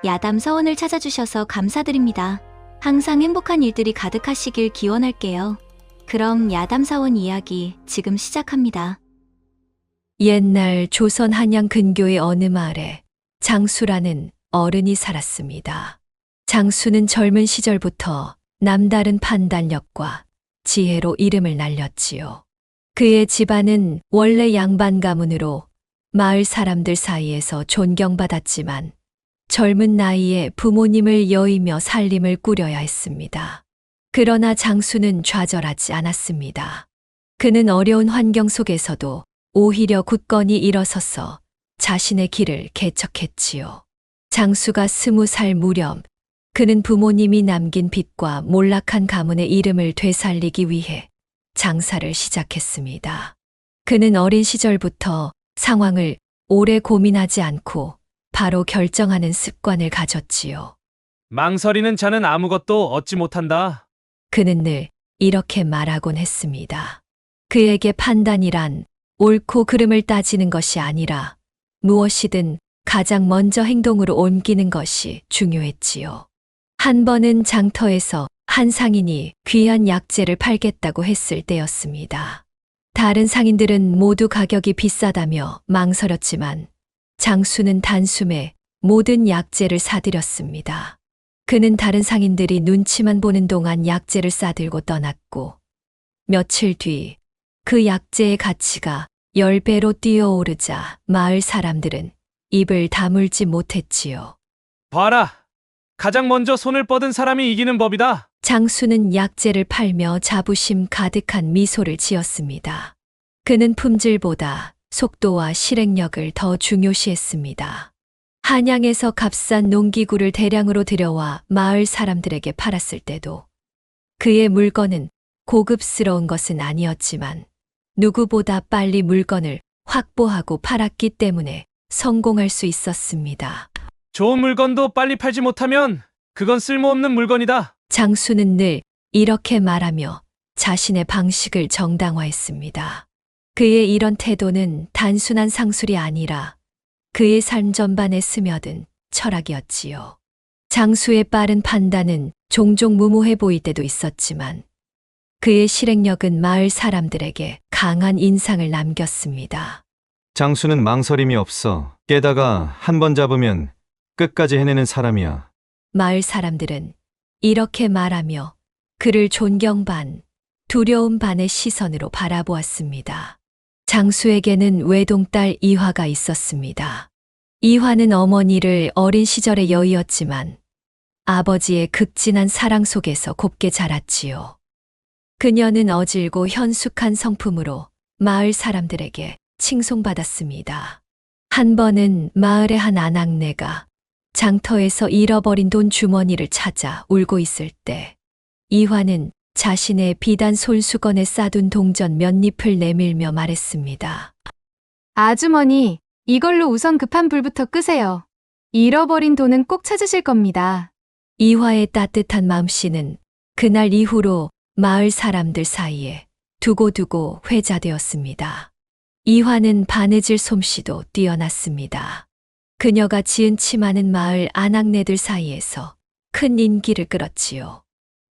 야담 서원을 찾아주셔서 감사드립니다. 항상 행복한 일들이 가득하시길 기원할게요. 그럼 야담 사원 이야기 지금 시작합니다. 옛날 조선 한양 근교의 어느 마을에 장수라는 어른이 살았습니다. 장수는 젊은 시절부터 남다른 판단력과 지혜로 이름을 날렸지요. 그의 집안은 원래 양반 가문으로 마을 사람들 사이에서 존경받았지만 젊은 나이에 부모님을 여의며 살림을 꾸려야 했습니다. 그러나 장수는 좌절하지 않았습니다. 그는 어려운 환경 속에서도 오히려 굳건히 일어서서 자신의 길을 개척했지요. 장수가 20살 무렵 그는 부모님이 남긴 빚과 몰락한 가문의 이름을 되살리기 위해 장사를 시작했습니다. 그는 어린 시절부터 상황을 오래 고민하지 않고 바로 결정하는 습관을 가졌지요. 망설이는 자는 아무것도 얻지 못한다. 그는 늘 이렇게 말하곤 했습니다. 그에게 판단이란 옳고 그름을 따지는 것이 아니라 무엇이든 가장 먼저 행동으로 옮기는 것이 중요했지요. 한 번은 장터에서 한 상인이 귀한 약재를 팔겠다고 했을 때였습니다. 다른 상인들은 모두 가격이 비싸다며 망설였지만 장수는 단숨에 모든 약재를 사들였습니다. 그는 다른 상인들이 눈치만 보는 동안 약재를 싸들고 떠났고 며칠 뒤 그 약재의 가치가 10배로 뛰어오르자 마을 사람들은 입을 다물지 못했지요. 봐라. 가장 먼저 손을 뻗은 사람이 이기는 법이다. 장수는 약재를 팔며 자부심 가득한 미소를 지었습니다. 그는 품질보다 속도와 실행력을 더 중요시했습니다. 한양에서 값싼 농기구를 대량으로 들여와 마을 사람들에게 팔았을 때도 그의 물건은 고급스러운 것은 아니었지만 누구보다 빨리 물건을 확보하고 팔았기 때문에 성공할 수 있었습니다. 좋은 물건도 빨리 팔지 못하면 그건 쓸모없는 물건이다. 장수는 늘 이렇게 말하며 자신의 방식을 정당화했습니다. 그의 이런 태도는 단순한 상술이 아니라 그의 삶 전반에 스며든 철학이었지요. 장수의 빠른 판단은 종종 무모해 보일 때도 있었지만 그의 실행력은 마을 사람들에게 강한 인상을 남겼습니다. 장수는 망설임이 없어. 게다가 한 번 잡으면 끝까지 해내는 사람이야. 마을 사람들은 이렇게 말하며 그를 존경 반, 두려움 반의 시선으로 바라보았습니다. 장수에게는 외동딸 이화가 있었습니다. 이화는 어머니를 어린 시절에 여의었지만 아버지의 극진한 사랑 속에서 곱게 자랐지요. 그녀는 어질고 현숙한 성품으로 마을 사람들에게 칭송받았습니다. 한 번은 마을의 한 아낙네가 장터에서 잃어버린 돈 주머니를 찾아 울고 있을 때 이화는 자신의 비단 손수건에 싸둔 동전 몇 잎을 내밀며 말했습니다. 아주머니, 이걸로 우선 급한 불부터 끄세요. 잃어버린 돈은 꼭 찾으실 겁니다. 이화의 따뜻한 마음씨는 그날 이후로 마을 사람들 사이에 두고두고 회자되었습니다. 이화는 바느질 솜씨도 뛰어났습니다. 그녀가 지은 치마는 마을 아낙네들 사이에서 큰 인기를 끌었지요.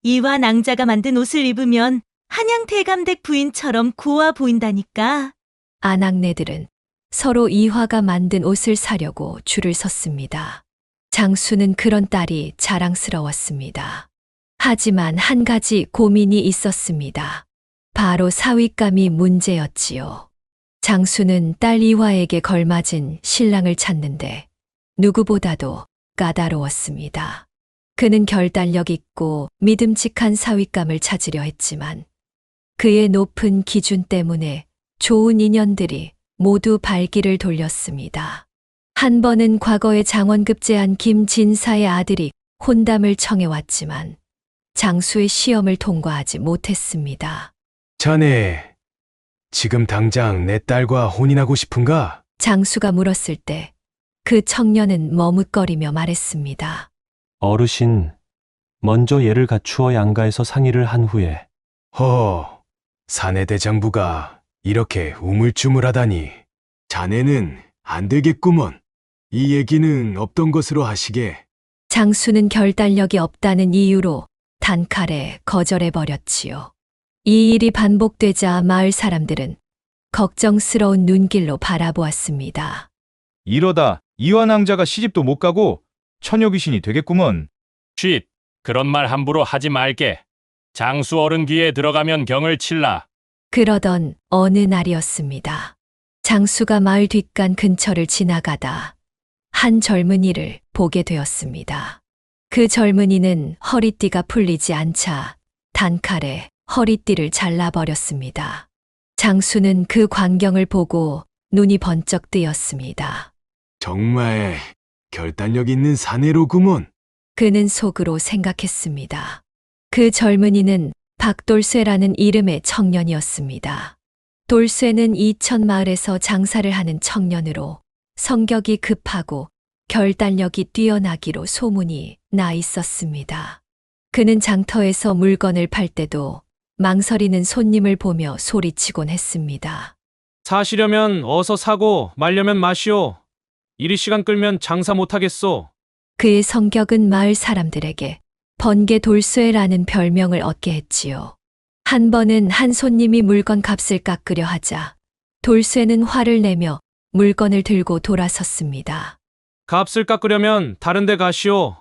이화 낭자가 만든 옷을 입으면 한양 대감댁 부인처럼 고와 보인다니까. 아낙네들은 서로 이화가 만든 옷을 사려고 줄을 섰습니다. 장수는 그런 딸이 자랑스러웠습니다. 하지만 한 가지 고민이 있었습니다. 바로 사윗감이 문제였지요. 장수는 딸 이화에게 걸맞은 신랑을 찾는데 누구보다도 까다로웠습니다. 그는 결단력 있고 믿음직한 사윗감을 찾으려 했지만 그의 높은 기준 때문에 좋은 인연들이 모두 발길을 돌렸습니다. 한 번은 과거에 장원급제한 김진사의 아들이 혼담을 청해왔지만 장수의 시험을 통과하지 못했습니다. 자네, 지금 당장 내 딸과 혼인하고 싶은가? 장수가 물었을 때 그 청년은 머뭇거리며 말했습니다. 어르신, 먼저 예를 갖추어 양가에서 상의를 한 후에. 사내 대장부가 이렇게 우물쭈물하다니. 자네는 안 되겠구먼. 이 얘기는 없던 것으로 하시게. 장수는 결단력이 없다는 이유로 단칼에 거절해 버렸지요. 이 일이 반복되자 마을 사람들은 걱정스러운 눈길로 바라보았습니다. 이러다 이완왕자가 시집도 못 가고 처녀 귀신이 되겠구먼. 쉿, 그런 말 함부로 하지 말게. 장수 어른 귀에 들어가면 경을 칠라. 그러던 어느 날이었습니다. 장수가 마을 뒷간 근처를 지나가다 한 젊은이를 보게 되었습니다. 그 젊은이는 허리띠가 풀리지 않자 단칼에 허리띠를 잘라버렸습니다. 장수는 그 광경을 보고 눈이 번쩍 뜨였습니다. 정말 결단력 있는 사내로구먼. 그는 속으로 생각했습니다. 그 젊은이는 박돌쇠라는 이름의 청년이었습니다. 돌쇠는 이천 마을에서 장사를 하는 청년으로 성격이 급하고 결단력이 뛰어나기로 소문이 나 있었습니다. 그는 장터에서 물건을 팔 때도 망설이는 손님을 보며 소리치곤 했습니다. 사시려면 어서 사고 말려면 마시오. 이리 시간 끌면 장사 못하겠소. 그의 성격은 마을 사람들에게 번개 돌쇠라는 별명을 얻게 했지요. 한 번은 한 손님이 물건 값을 깎으려 하자 돌쇠는 화를 내며 물건을 들고 돌아섰습니다. 값을 깎으려면 다른 데 가시오.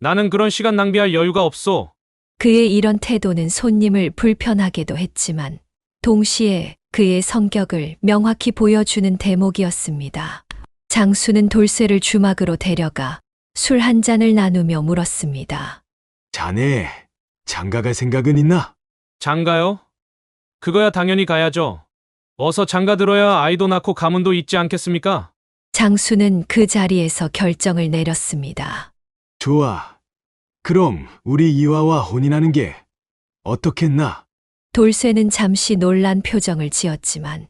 나는 그런 시간 낭비할 여유가 없소. 그의 이런 태도는 손님을 불편하게도 했지만 동시에 그의 성격을 명확히 보여주는 대목이었습니다. 장수는 돌쇠를 주막으로 데려가 술 한 잔을 나누며 물었습니다. 자네, 장가갈 생각은 있나? 장가요? 그거야 당연히 가야죠. 어서 장가 들어야 아이도 낳고 가문도 있지 않겠습니까? 장수는 그 자리에서 결정을 내렸습니다. 좋아. 그럼 우리 이화와 혼인하는 게 어떻겠나? 돌쇠는 잠시 놀란 표정을 지었지만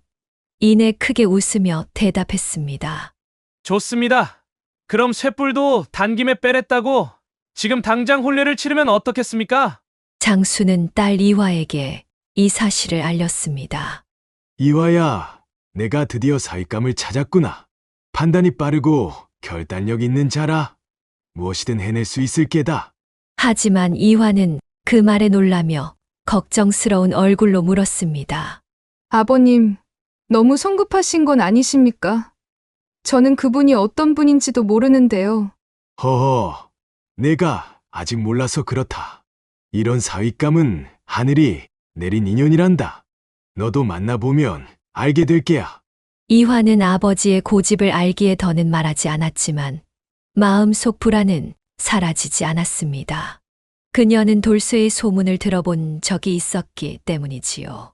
이내 크게 웃으며 대답했습니다. 좋습니다. 그럼 쇳불도 단김에 빼랬다고 지금 당장 혼례를 치르면 어떻겠습니까? 장수는 딸 이화에게 이 사실을 알렸습니다. 이화야, 내가 드디어 사윗감을 찾았구나. 판단이 빠르고 결단력 있는 자라. 무엇이든 해낼 수 있을 게다. 하지만 이화는 그 말에 놀라며 걱정스러운 얼굴로 물었습니다. 아버님, 너무 성급하신 건 아니십니까? 저는 그분이 어떤 분인지도 모르는데요. 허허, 내가 아직 몰라서 그렇다. 이런 사윗감은 하늘이 내린 인연이란다. 너도 만나보면 알게 될 게야. 이화는 아버지의 고집을 알기에 더는 말하지 않았지만 마음속 불안은 사라지지 않았습니다. 그녀는 돌쇠의 소문을 들어본 적이 있었기 때문이지요.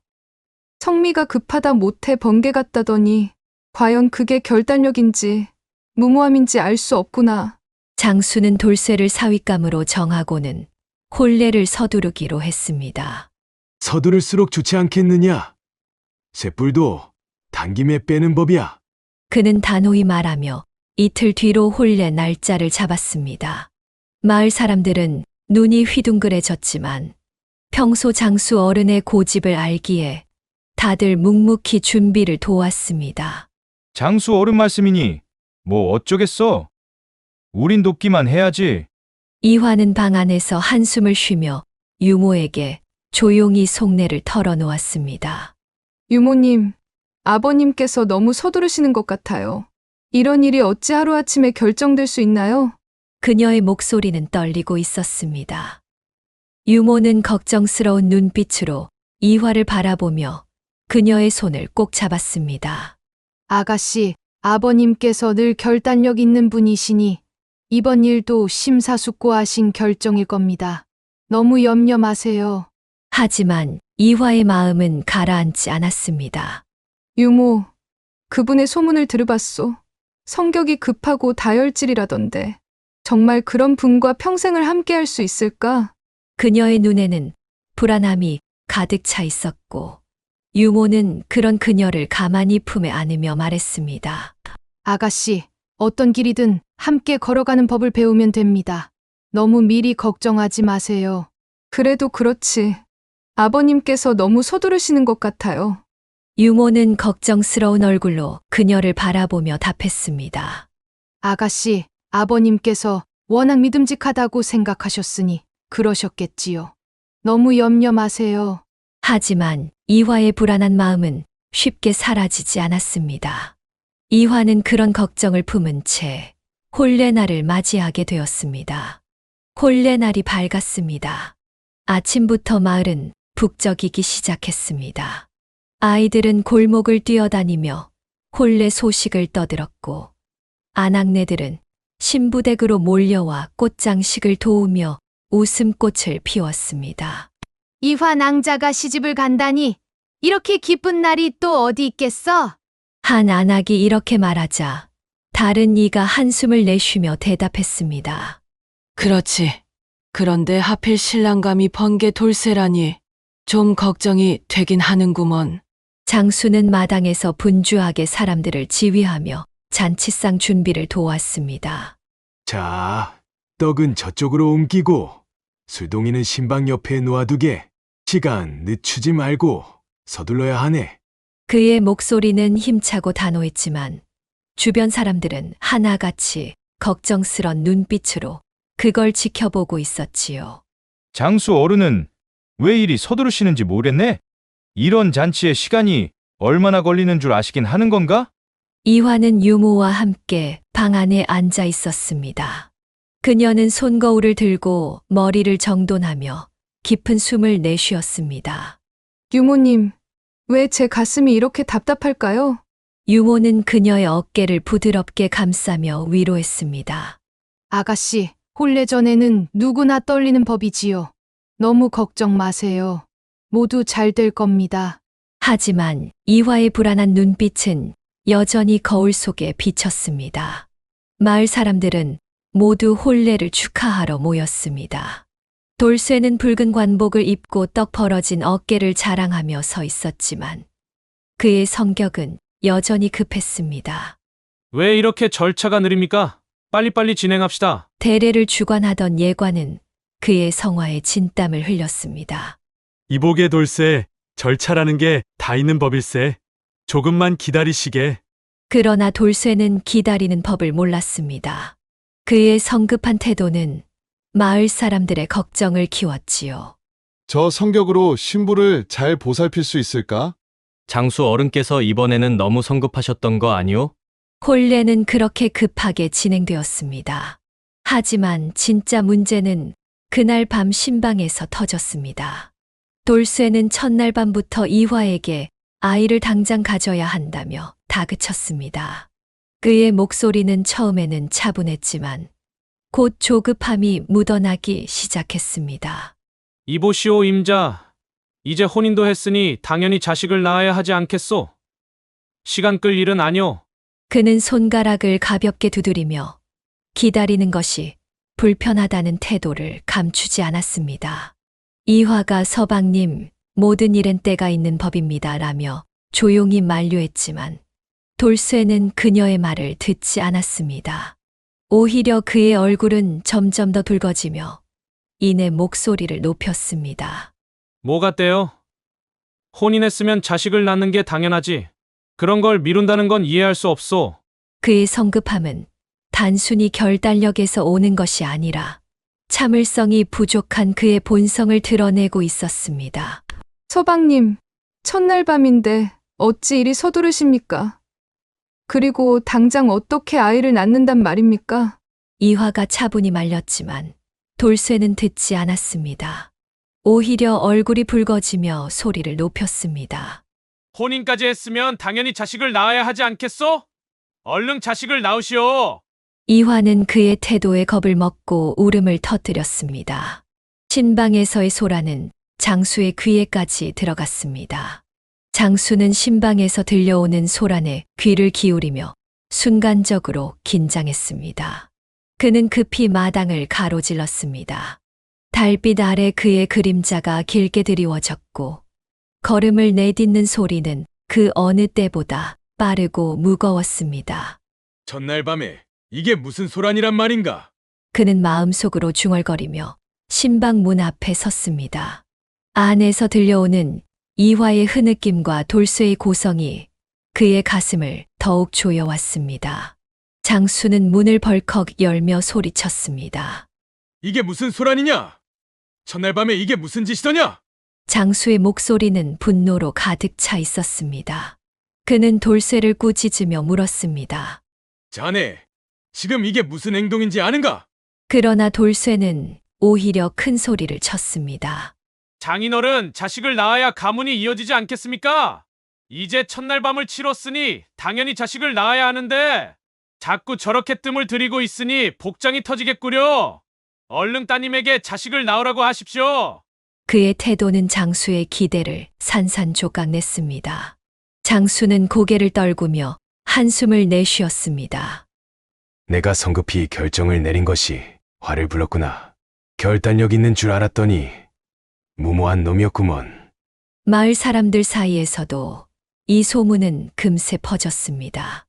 성미가 급하다 못해 번개 같다더니 과연 그게 결단력인지 무모함인지 알 수 없구나. 장수는 돌쇠를 사윗감으로 정하고는 혼례를 서두르기로 했습니다. 서두를수록 좋지 않겠느냐? 쇳불도 단김에 빼는 법이야. 그는 단호히 말하며 이틀 뒤로 혼례 날짜를 잡았습니다. 마을 사람들은 눈이 휘둥그레졌지만 평소 장수 어른의 고집을 알기에 다들 묵묵히 준비를 도왔습니다. 장수 어른 말씀이니 뭐 어쩌겠어. 우린 돕기만 해야지. 이화는 방 안에서 한숨을 쉬며 유모에게 조용히 속내를 털어놓았습니다. 유모님, 아버님께서 너무 서두르시는 것 같아요. 이런 일이 어찌 하루아침에 결정될 수 있나요? 그녀의 목소리는 떨리고 있었습니다. 유모는 걱정스러운 눈빛으로 이화를 바라보며 그녀의 손을 꼭 잡았습니다. 아가씨, 아버님께서 늘 결단력 있는 분이시니 이번 일도 심사숙고하신 결정일 겁니다. 너무 염려 마세요. 하지만 이화의 마음은 가라앉지 않았습니다. 유모, 그분의 소문을 들어봤소. 성격이 급하고 다혈질이라던데. 정말 그런 분과 평생을 함께할 수 있을까? 그녀의 눈에는 불안함이 가득 차 있었고 유모는 그런 그녀를 가만히 품에 안으며 말했습니다. 아가씨, 어떤 길이든 함께 걸어가는 법을 배우면 됩니다. 너무 미리 걱정하지 마세요. 그래도 그렇지. 아버님께서 너무 서두르시는 것 같아요. 유모는 걱정스러운 얼굴로 그녀를 바라보며 답했습니다. 아가씨, 아버님께서 워낙 믿음직하다고 생각하셨으니 그러셨겠지요. 너무 염려 마세요. 하지만 이화의 불안한 마음은 쉽게 사라지지 않았습니다. 이화는 그런 걱정을 품은 채 혼례날을 맞이하게 되었습니다. 혼례날이 밝았습니다. 아침부터 마을은 북적이기 시작했습니다. 아이들은 골목을 뛰어다니며 혼례 소식을 떠들었고, 아낙네들은 신부댁으로 몰려와 꽃장식을 도우며 웃음꽃을 피웠습니다. 이화 낭자가 시집을 간다니 이렇게 기쁜 날이 또 어디 있겠어? 한 안악이 이렇게 말하자 다른 이가 한숨을 내쉬며 대답했습니다. 그렇지. 그런데 하필 신랑감이 번개 돌쇠라니 좀 걱정이 되긴 하는구먼. 장수는 마당에서 분주하게 사람들을 지휘하며 잔치상 준비를 도왔습니다. 자, 떡은 저쪽으로 옮기고 술동이는 신방 옆에 놓아두게. 시간 늦추지 말고 서둘러야 하네. 그의 목소리는 힘차고 단호했지만 주변 사람들은 하나같이 걱정스런 눈빛으로 그걸 지켜보고 있었지요. 장수 어른은 왜 이리 서두르시는지 모르겠네? 이런 잔치에 시간이 얼마나 걸리는 줄 아시긴 하는 건가? 이화는 유모와 함께 방 안에 앉아 있었습니다. 그녀는 손거울을 들고 머리를 정돈하며 깊은 숨을 내쉬었습니다. 유모님, 왜 제 가슴이 이렇게 답답할까요? 유모는 그녀의 어깨를 부드럽게 감싸며 위로했습니다. 아가씨, 혼례 전에는 누구나 떨리는 법이지요. 너무 걱정 마세요. 모두 잘 될 겁니다. 하지만 이화의 불안한 눈빛은 여전히 거울 속에 비쳤습니다. 마을 사람들은 모두 혼례를 축하하러 모였습니다. 돌쇠는 붉은 관복을 입고 떡 벌어진 어깨를 자랑하며 서 있었지만 그의 성격은 여전히 급했습니다. 왜 이렇게 절차가 느립니까? 빨리빨리 진행합시다. 대례를 주관하던 예관은 그의 성화에 진땀을 흘렸습니다. 이복의 돌쇠, 절차라는 게 다 있는 법일세. 조금만 기다리시게. 그러나 돌쇠는 기다리는 법을 몰랐습니다. 그의 성급한 태도는 마을 사람들의 걱정을 키웠지요. 저 성격으로 신부를 잘 보살필 수 있을까? 장수 어른께서 이번에는 너무 성급하셨던 거 아니오? 혼례는 그렇게 급하게 진행되었습니다. 하지만 진짜 문제는 그날 밤 신방에서 터졌습니다. 돌쇠는 첫날 밤부터 이화에게 아이를 당장 가져야 한다며 다그쳤습니다. 그의 목소리는 처음에는 차분했지만 곧 조급함이 묻어나기 시작했습니다. 이보시오 임자. 이제 혼인도 했으니 당연히 자식을 낳아야 하지 않겠소? 시간 끌 일은 아니오. 그는 손가락을 가볍게 두드리며 기다리는 것이 불편하다는 태도를 감추지 않았습니다. 이화가 서방님, 모든 일엔 때가 있는 법입니다. 라며 조용히 만류했지만 돌쇠는 그녀의 말을 듣지 않았습니다. 오히려 그의 얼굴은 점점 더 붉어지며 이내 목소리를 높였습니다. 뭐가 떼요? 혼인했으면 자식을 낳는 게 당연하지. 그런 걸 미룬다는 건 이해할 수 없소. 그의 성급함은 단순히 결단력에서 오는 것이 아니라 참을성이 부족한 그의 본성을 드러내고 있었습니다. 서방님, 첫날 밤인데 어찌 이리 서두르십니까? 그리고 당장 어떻게 아이를 낳는단 말입니까? 이화가 차분히 말렸지만 돌쇠는 듣지 않았습니다. 오히려 얼굴이 붉어지며 소리를 높였습니다. 혼인까지 했으면 당연히 자식을 낳아야 하지 않겠소? 얼른 자식을 낳으시오. 이화는 그의 태도에 겁을 먹고 울음을 터뜨렸습니다. 신방에서의 소란은 장수의 귀에까지 들어갔습니다. 장수는 신방에서 들려오는 소란에 귀를 기울이며 순간적으로 긴장했습니다. 그는 급히 마당을 가로질렀습니다. 달빛 아래 그의 그림자가 길게 드리워졌고 걸음을 내딛는 소리는 그 어느 때보다 빠르고 무거웠습니다. 전날 밤에 이게 무슨 소란이란 말인가? 그는 마음속으로 중얼거리며 신방 문 앞에 섰습니다. 안에서 들려오는 이화의 흐느낌과 돌쇠의 고성이 그의 가슴을 더욱 조여왔습니다. 장수는 문을 벌컥 열며 소리쳤습니다. 이게 무슨 소란이냐? 첫날 밤에 이게 무슨 짓이더냐? 장수의 목소리는 분노로 가득 차 있었습니다. 그는 돌쇠를 꾸짖으며 물었습니다. 자네, 지금 이게 무슨 행동인지 아는가? 그러나 돌쇠는 오히려 큰 소리를 쳤습니다. 장인어른, 자식을 낳아야 가문이 이어지지 않겠습니까? 이제 첫날 밤을 치렀으니 당연히 자식을 낳아야 하는데 자꾸 저렇게 뜸을 들이고 있으니 복장이 터지겠구려. 얼른 따님에게 자식을 낳으라고 하십시오. 그의 태도는 장수의 기대를 산산조각냈습니다. 장수는 고개를 떨구며 한숨을 내쉬었습니다. 내가 성급히 결정을 내린 것이 화를 불렀구나. 결단력 있는 줄 알았더니 무모한 놈이었구먼. 마을 사람들 사이에서도 이 소문은 금세 퍼졌습니다.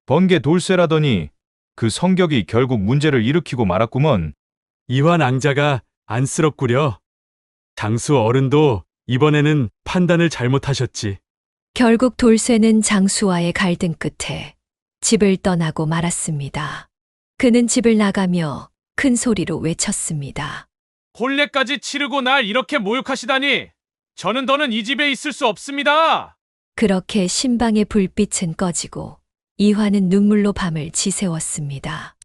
번개 돌쇠라더니 그 성격이 결국 문제를 일으키고 말았구먼. 이화 낭자가 안쓰럽구려. 장수 어른도 이번에는 판단을 잘못하셨지. 결국 돌쇠는 장수와의 갈등 끝에 집을 떠나고 말았습니다. 그는 집을 나가며 큰 소리로 외쳤습니다. 혼례까지 치르고 날 이렇게 모욕하시다니 저는 더는 이 집에 있을 수 없습니다. 그렇게 신방의 불빛은 꺼지고 이화는 눈물로 밤을 지새웠습니다.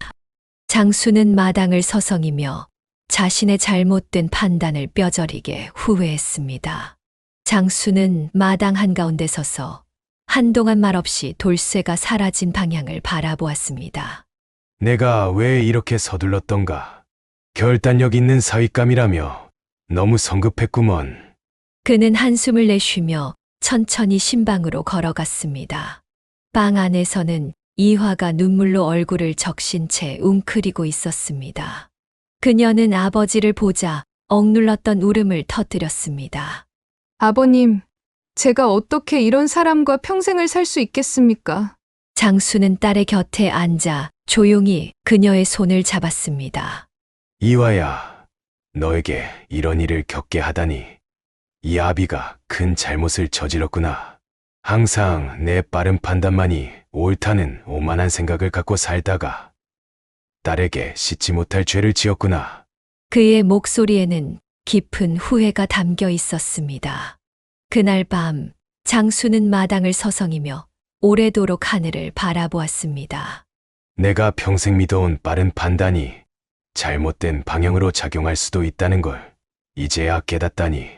장수는 마당을 서성이며 자신의 잘못된 판단을 뼈저리게 후회했습니다. 장수는 마당 한가운데 서서 한동안 말없이 돌쇠가 사라진 방향을 바라보았습니다. 내가 왜 이렇게 서둘렀던가. 결단력 있는 사윗감이라며 너무 성급했구먼. 그는 한숨을 내쉬며 천천히 신방으로 걸어갔습니다. 방 안에서는 이화가 눈물로 얼굴을 적신 채 웅크리고 있었습니다. 그녀는 아버지를 보자 억눌렀던 울음을 터뜨렸습니다. 아버님, 제가 어떻게 이런 사람과 평생을 살 수 있겠습니까? 장수는 딸의 곁에 앉아 조용히 그녀의 손을 잡았습니다. 이화야, 너에게 이런 일을 겪게 하다니. 이 아비가 큰 잘못을 저질렀구나. 항상 내 빠른 판단만이 옳다는 오만한 생각을 갖고 살다가 딸에게 씻지 못할 죄를 지었구나. 그의 목소리에는 깊은 후회가 담겨 있었습니다. 그날 밤 장수는 마당을 서성이며 오래도록 하늘을 바라보았습니다. 내가 평생 믿어온 빠른 판단이 잘못된 방향으로 작용할 수도 있다는 걸 이제야 깨닫다니.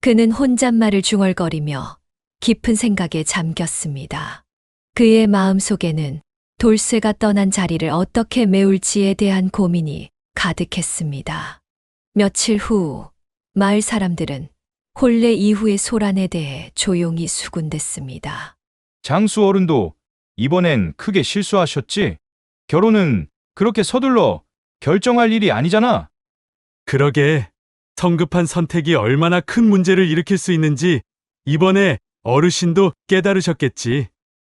그는 혼잣말을 중얼거리며 깊은 생각에 잠겼습니다. 그의 마음속에는 돌쇠가 떠난 자리를 어떻게 메울지에 대한 고민이 가득했습니다. 며칠 후 마을 사람들은 혼례 이후의 소란에 대해 조용히 수군댔습니다. 장수 어른도 이번엔 크게 실수하셨지? 결혼은 그렇게 서둘러 결정할 일이 아니잖아. 그러게 성급한 선택이 얼마나 큰 문제를 일으킬 수 있는지 이번에 어르신도 깨달으셨겠지.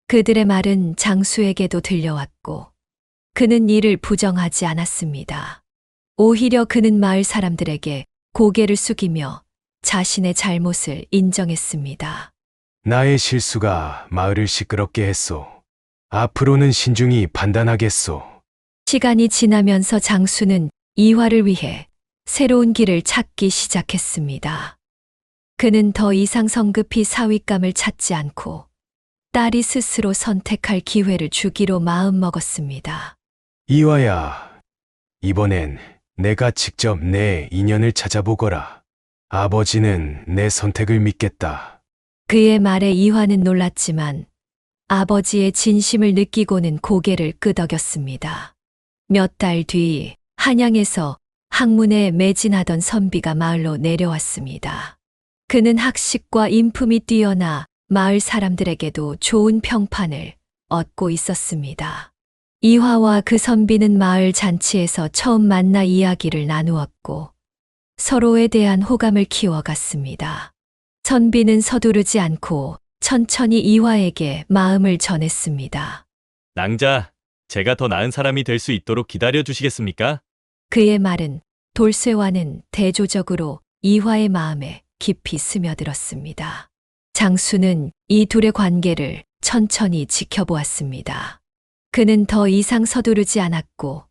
그들의 말은 장수에게도 들려왔고 그는 이를 부정하지 않았습니다. 오히려 그는 마을 사람들에게 고개를 숙이며 자신의 잘못을 인정했습니다. 나의 실수가 마을을 시끄럽게 했소. 앞으로는 신중히 판단하겠소. 시간이 지나면서 장수는 이화를 위해 새로운 길을 찾기 시작했습니다. 그는 더 이상 성급히 사윗감을 찾지 않고 딸이 스스로 선택할 기회를 주기로 마음먹었습니다. 이화야, 이번엔 내가 직접 내 인연을 찾아보거라. 아버지는 내 선택을 믿겠다. 그의 말에 이화는 놀랐지만 아버지의 진심을 느끼고는 고개를 끄덕였습니다. 몇 달 뒤 한양에서 학문에 매진하던 선비가 마을로 내려왔습니다. 그는 학식과 인품이 뛰어나 마을 사람들에게도 좋은 평판을 얻고 있었습니다. 이화와 그 선비는 마을 잔치에서 처음 만나 이야기를 나누었고 서로에 대한 호감을 키워갔습니다. 선비는 서두르지 않고 천천히 이화에게 마음을 전했습니다. 낭자, 제가 더 나은 사람이 될 수 있도록 기다려 주시겠습니까? 그의 말은 돌쇠와는 대조적으로 이화의 마음에 깊이 스며들었습니다. 장수는 이 둘의 관계를 천천히 지켜보았습니다. 그는 더 이상 서두르지 않았고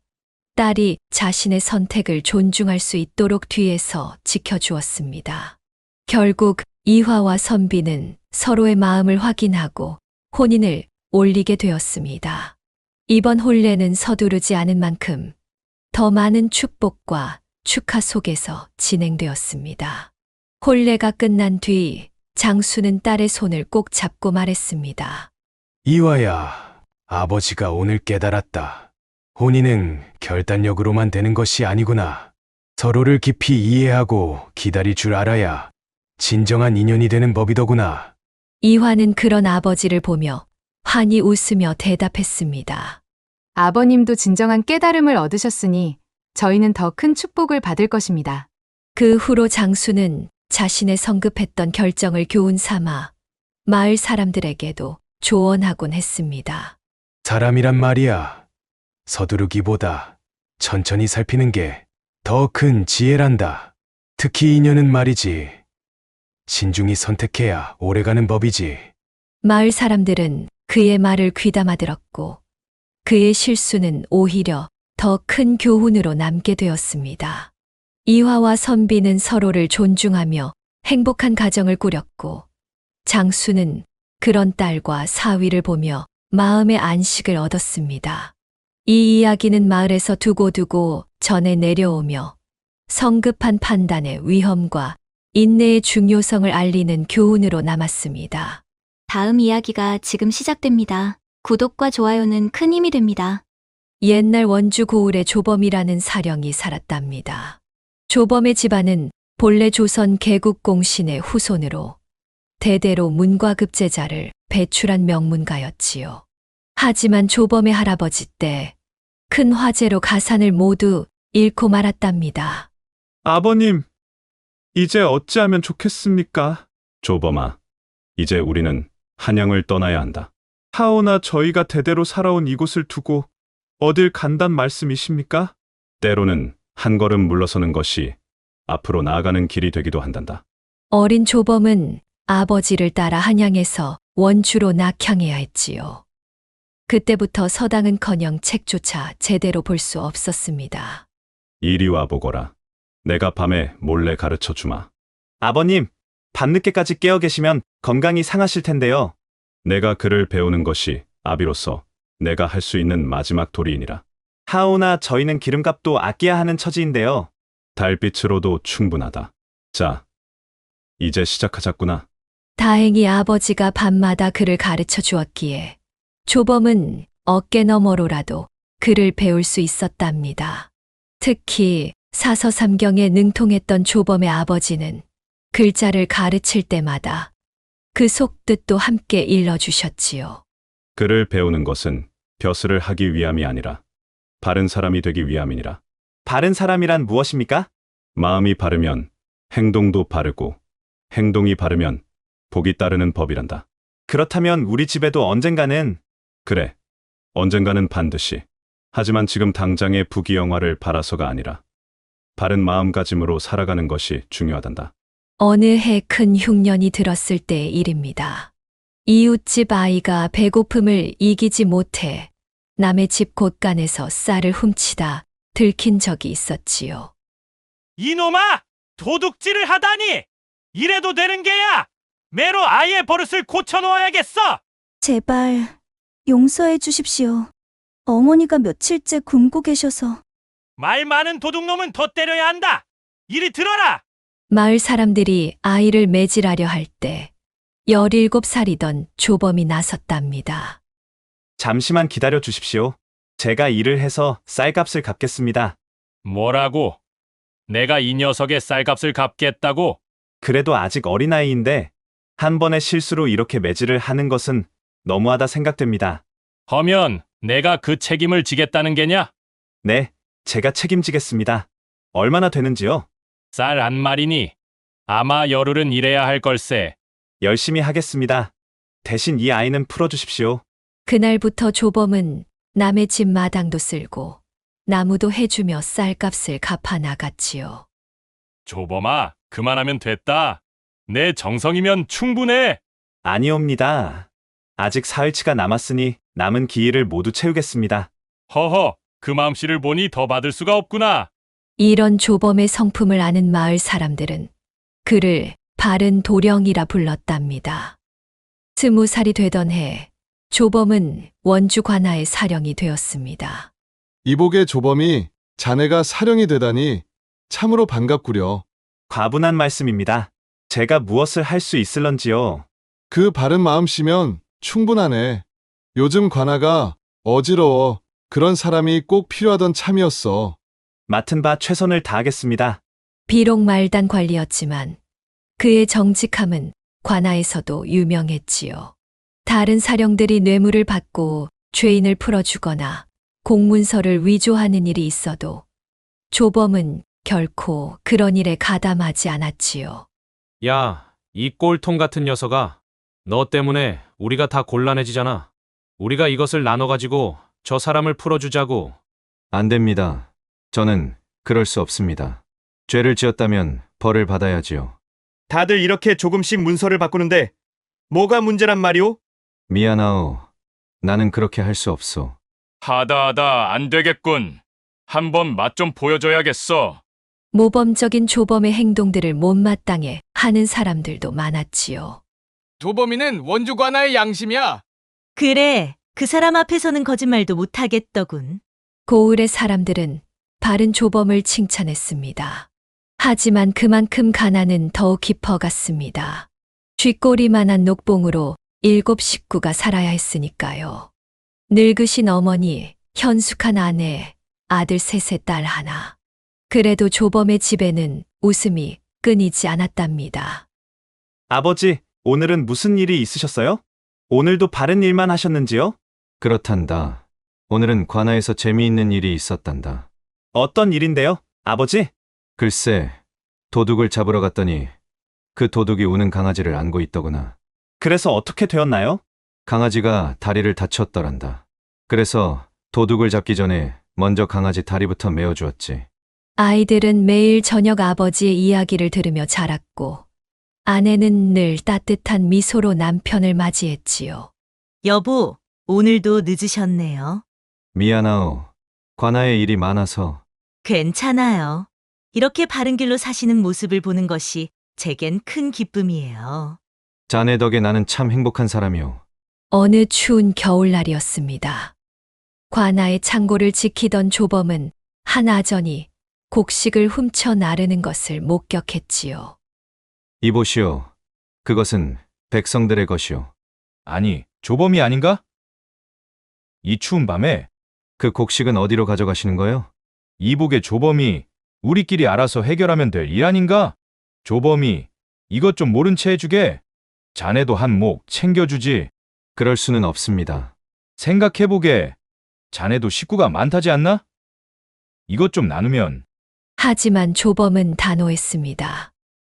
딸이 자신의 선택을 존중할 수 있도록 뒤에서 지켜주었습니다. 결국 이화와 선비는 서로의 마음을 확인하고 혼인을 올리게 되었습니다. 이번 혼례는 서두르지 않은 만큼 더 많은 축복과 축하 속에서 진행되었습니다. 혼례가 끝난 뒤 장수는 딸의 손을 꼭 잡고 말했습니다. 이화야, 아버지가 오늘 깨달았다. 혼인은 결단력으로만 되는 것이 아니구나. 서로를 깊이 이해하고 기다릴 줄 알아야 진정한 인연이 되는 법이더구나. 이화는 그런 아버지를 보며 환히 웃으며 대답했습니다. 아버님도 진정한 깨달음을 얻으셨으니 저희는 더 큰 축복을 받을 것입니다. 그 후로 장수는 자신의 성급했던 결정을 교훈 삼아 마을 사람들에게도 조언하곤 했습니다. 사람이란 말이야. 서두르기보다 천천히 살피는 게 더 큰 지혜란다. 특히 인연은 말이지. 신중히 선택해야 오래가는 법이지. 마을 사람들은 그의 말을 귀담아 들었고 그의 실수는 오히려 더 큰 교훈으로 남게 되었습니다. 이화와 선비는 서로를 존중하며 행복한 가정을 꾸렸고 장수는 그런 딸과 사위를 보며 마음의 안식을 얻었습니다. 이 이야기는 마을에서 두고두고 전해 내려오며 성급한 판단의 위험과 인내의 중요성을 알리는 교훈으로 남았습니다. 다음 이야기가 지금 시작됩니다. 구독과 좋아요는 큰 힘이 됩니다. 옛날 원주 고을에 조범이라는 사령이 살았답니다. 조범의 집안은 본래 조선 개국공신의 후손으로 대대로 문과급제자를 배출한 명문가였지요. 하지만 조범의 할아버지 때 큰 화재로 가산을 모두 잃고 말았답니다. 아버님, 이제 어찌하면 좋겠습니까? 조범아, 이제 우리는 한양을 떠나야 한다. 하오나 저희가 대대로 살아온 이곳을 두고 어딜 간단 말씀이십니까? 때로는 한 걸음 물러서는 것이 앞으로 나아가는 길이 되기도 한단다. 어린 조범은 아버지를 따라 한양에서 원주로 낙향해야 했지요. 그때부터 서당은커녕 책조차 제대로 볼 수 없었습니다. 이리 와 보거라. 내가 밤에 몰래 가르쳐 주마. 아버님, 밤늦게까지 깨어 계시면 건강이 상하실 텐데요. 내가 글을 배우는 것이 아비로서 내가 할 수 있는 마지막 도리이니라. 하오나 저희는 기름값도 아껴야 하는 처지인데요. 달빛으로도 충분하다. 자, 이제 시작하자꾸나. 다행히 아버지가 밤마다 그를 가르쳐 주었기에 조범은 어깨너머로라도 글을 배울 수 있었답니다. 특히 사서삼경에 능통했던 조범의 아버지는 글자를 가르칠 때마다 그 속뜻도 함께 일러주셨지요. 글을 배우는 것은 벼슬을 하기 위함이 아니라 바른 사람이 되기 위함이니라. 바른 사람이란 무엇입니까? 마음이 바르면 행동도 바르고 행동이 바르면 복이 따르는 법이란다. 그렇다면 우리 집에도 언젠가는 그래, 언젠가는 반드시. 하지만 지금 당장의 부귀영화를 바라서가 아니라 바른 마음가짐으로 살아가는 것이 중요하단다. 어느 해 큰 흉년이 들었을 때의 일입니다. 이웃집 아이가 배고픔을 이기지 못해 남의 집 곳간에서 쌀을 훔치다 들킨 적이 있었지요. 이놈아! 도둑질을 하다니! 이래도 되는 게야! 매로 아예 버릇을 고쳐놓아야겠어! 제발 용서해 주십시오. 어머니가 며칠째 굶고 계셔서. 말 많은 도둑놈은 더 때려야 한다! 이리 들어라! 마을 사람들이 아이를 매질하려 할 때 17살이던 조범이 나섰답니다. 잠시만 기다려 주십시오. 제가 일을 해서 쌀값을 갚겠습니다. 뭐라고? 내가 이 녀석의 쌀값을 갚겠다고? 그래도 아직 어린아이인데 한 번의 실수로 이렇게 매질을 하는 것은 너무하다 생각됩니다. 허면 내가 그 책임을 지겠다는 게냐? 네, 제가 책임지겠습니다. 얼마나 되는지요? 쌀 한 마리니 아마 열흘은 일해야 할 걸세. 열심히 하겠습니다. 대신 이 아이는 풀어주십시오. 그날부터 조범은 남의 집 마당도 쓸고 나무도 해주며 쌀값을 갚아 나갔지요. 조범아, 그만하면 됐다. 내 정성이면 충분해. 아니옵니다. 아직 사흘치가 남았으니 남은 기일을 모두 채우겠습니다. 허허, 그 맘씨를 보니 더 받을 수가 없구나. 이런 조범의 성품을 아는 마을 사람들은 그를 바른 도령이라 불렀답니다. 20살이 되던 해 조범은 원주 관아의 사령이 되었습니다. 이복의 조범이 자네가 사령이 되다니 참으로 반갑구려. 과분한 말씀입니다. 제가 무엇을 할 수 있을런지요. 그 바른 마음씨면 충분하네. 요즘 관아가 어지러워. 그런 사람이 꼭 필요하던 참이었어. 맡은 바 최선을 다하겠습니다. 비록 말단 관리였지만 그의 정직함은 관아에서도 유명했지요. 다른 사령들이 뇌물을 받고 죄인을 풀어주거나 공문서를 위조하는 일이 있어도 조범은 결코 그런 일에 가담하지 않았지요. 야, 이 꼴통 같은 녀석아. 너 때문에 우리가 다 곤란해지잖아. 우리가 이것을 나눠가지고 저 사람을 풀어주자고. 안 됩니다. 저는 그럴 수 없습니다. 죄를 지었다면 벌을 받아야지요. 다들 이렇게 조금씩 문서를 바꾸는데 뭐가 문제란 말이오? 미안하오. 나는 그렇게 할 수 없소. 하다 안 되겠군. 한번 맛 좀 보여줘야겠어. 모범적인 조범의 행동들을 못마땅해 하는 사람들도 많았지요. 조범이는 원주 관아의 양심이야. 그래, 그 사람 앞에서는 거짓말도 못하겠더군. 고을의 사람들은 바른 조범을 칭찬했습니다. 하지만 그만큼 가난은 더욱 깊어갔습니다. 쥐꼬리만한 녹봉으로 7 식구가 살아야 했으니까요. 늙으신 어머니, 현숙한 아내, 아들 셋의 딸 하나. 그래도 조범의 집에는 웃음이 끊이지 않았답니다. 아버지, 오늘은 무슨 일이 있으셨어요? 오늘도 바른 일만 하셨는지요? 그렇단다. 오늘은 관아에서 재미있는 일이 있었단다. 어떤 일인데요, 아버지? 글쎄, 도둑을 잡으러 갔더니 그 도둑이 우는 강아지를 안고 있더구나. 그래서 어떻게 되었나요? 강아지가 다리를 다쳤더란다. 그래서 도둑을 잡기 전에 먼저 강아지 다리부터 메어주었지. 아이들은 매일 저녁 아버지의 이야기를 들으며 자랐고 아내는 늘 따뜻한 미소로 남편을 맞이했지요. 여보, 오늘도 늦으셨네요. 미안하오. 관아에 일이 많아서. 괜찮아요. 이렇게 바른 길로 사시는 모습을 보는 것이 제겐 큰 기쁨이에요. 자네 덕에 나는 참 행복한 사람이오. 어느 추운 겨울날이었습니다. 관아의 창고를 지키던 조범은 한 아전이 곡식을 훔쳐 나르는 것을 목격했지요. 이보시오. 그것은 백성들의 것이오. 아니, 조범이 아닌가? 이 추운 밤에 그 곡식은 어디로 가져가시는 거요? 이복의 조범이 우리끼리 알아서 해결하면 될 일 아닌가? 조범이 이것 좀 모른 채 해주게. 자네도 한 몫 챙겨주지. 그럴 수는 없습니다. 생각해보게. 자네도 식구가 많다지 않나? 이것 좀 나누면. 하지만 조범은 단호했습니다.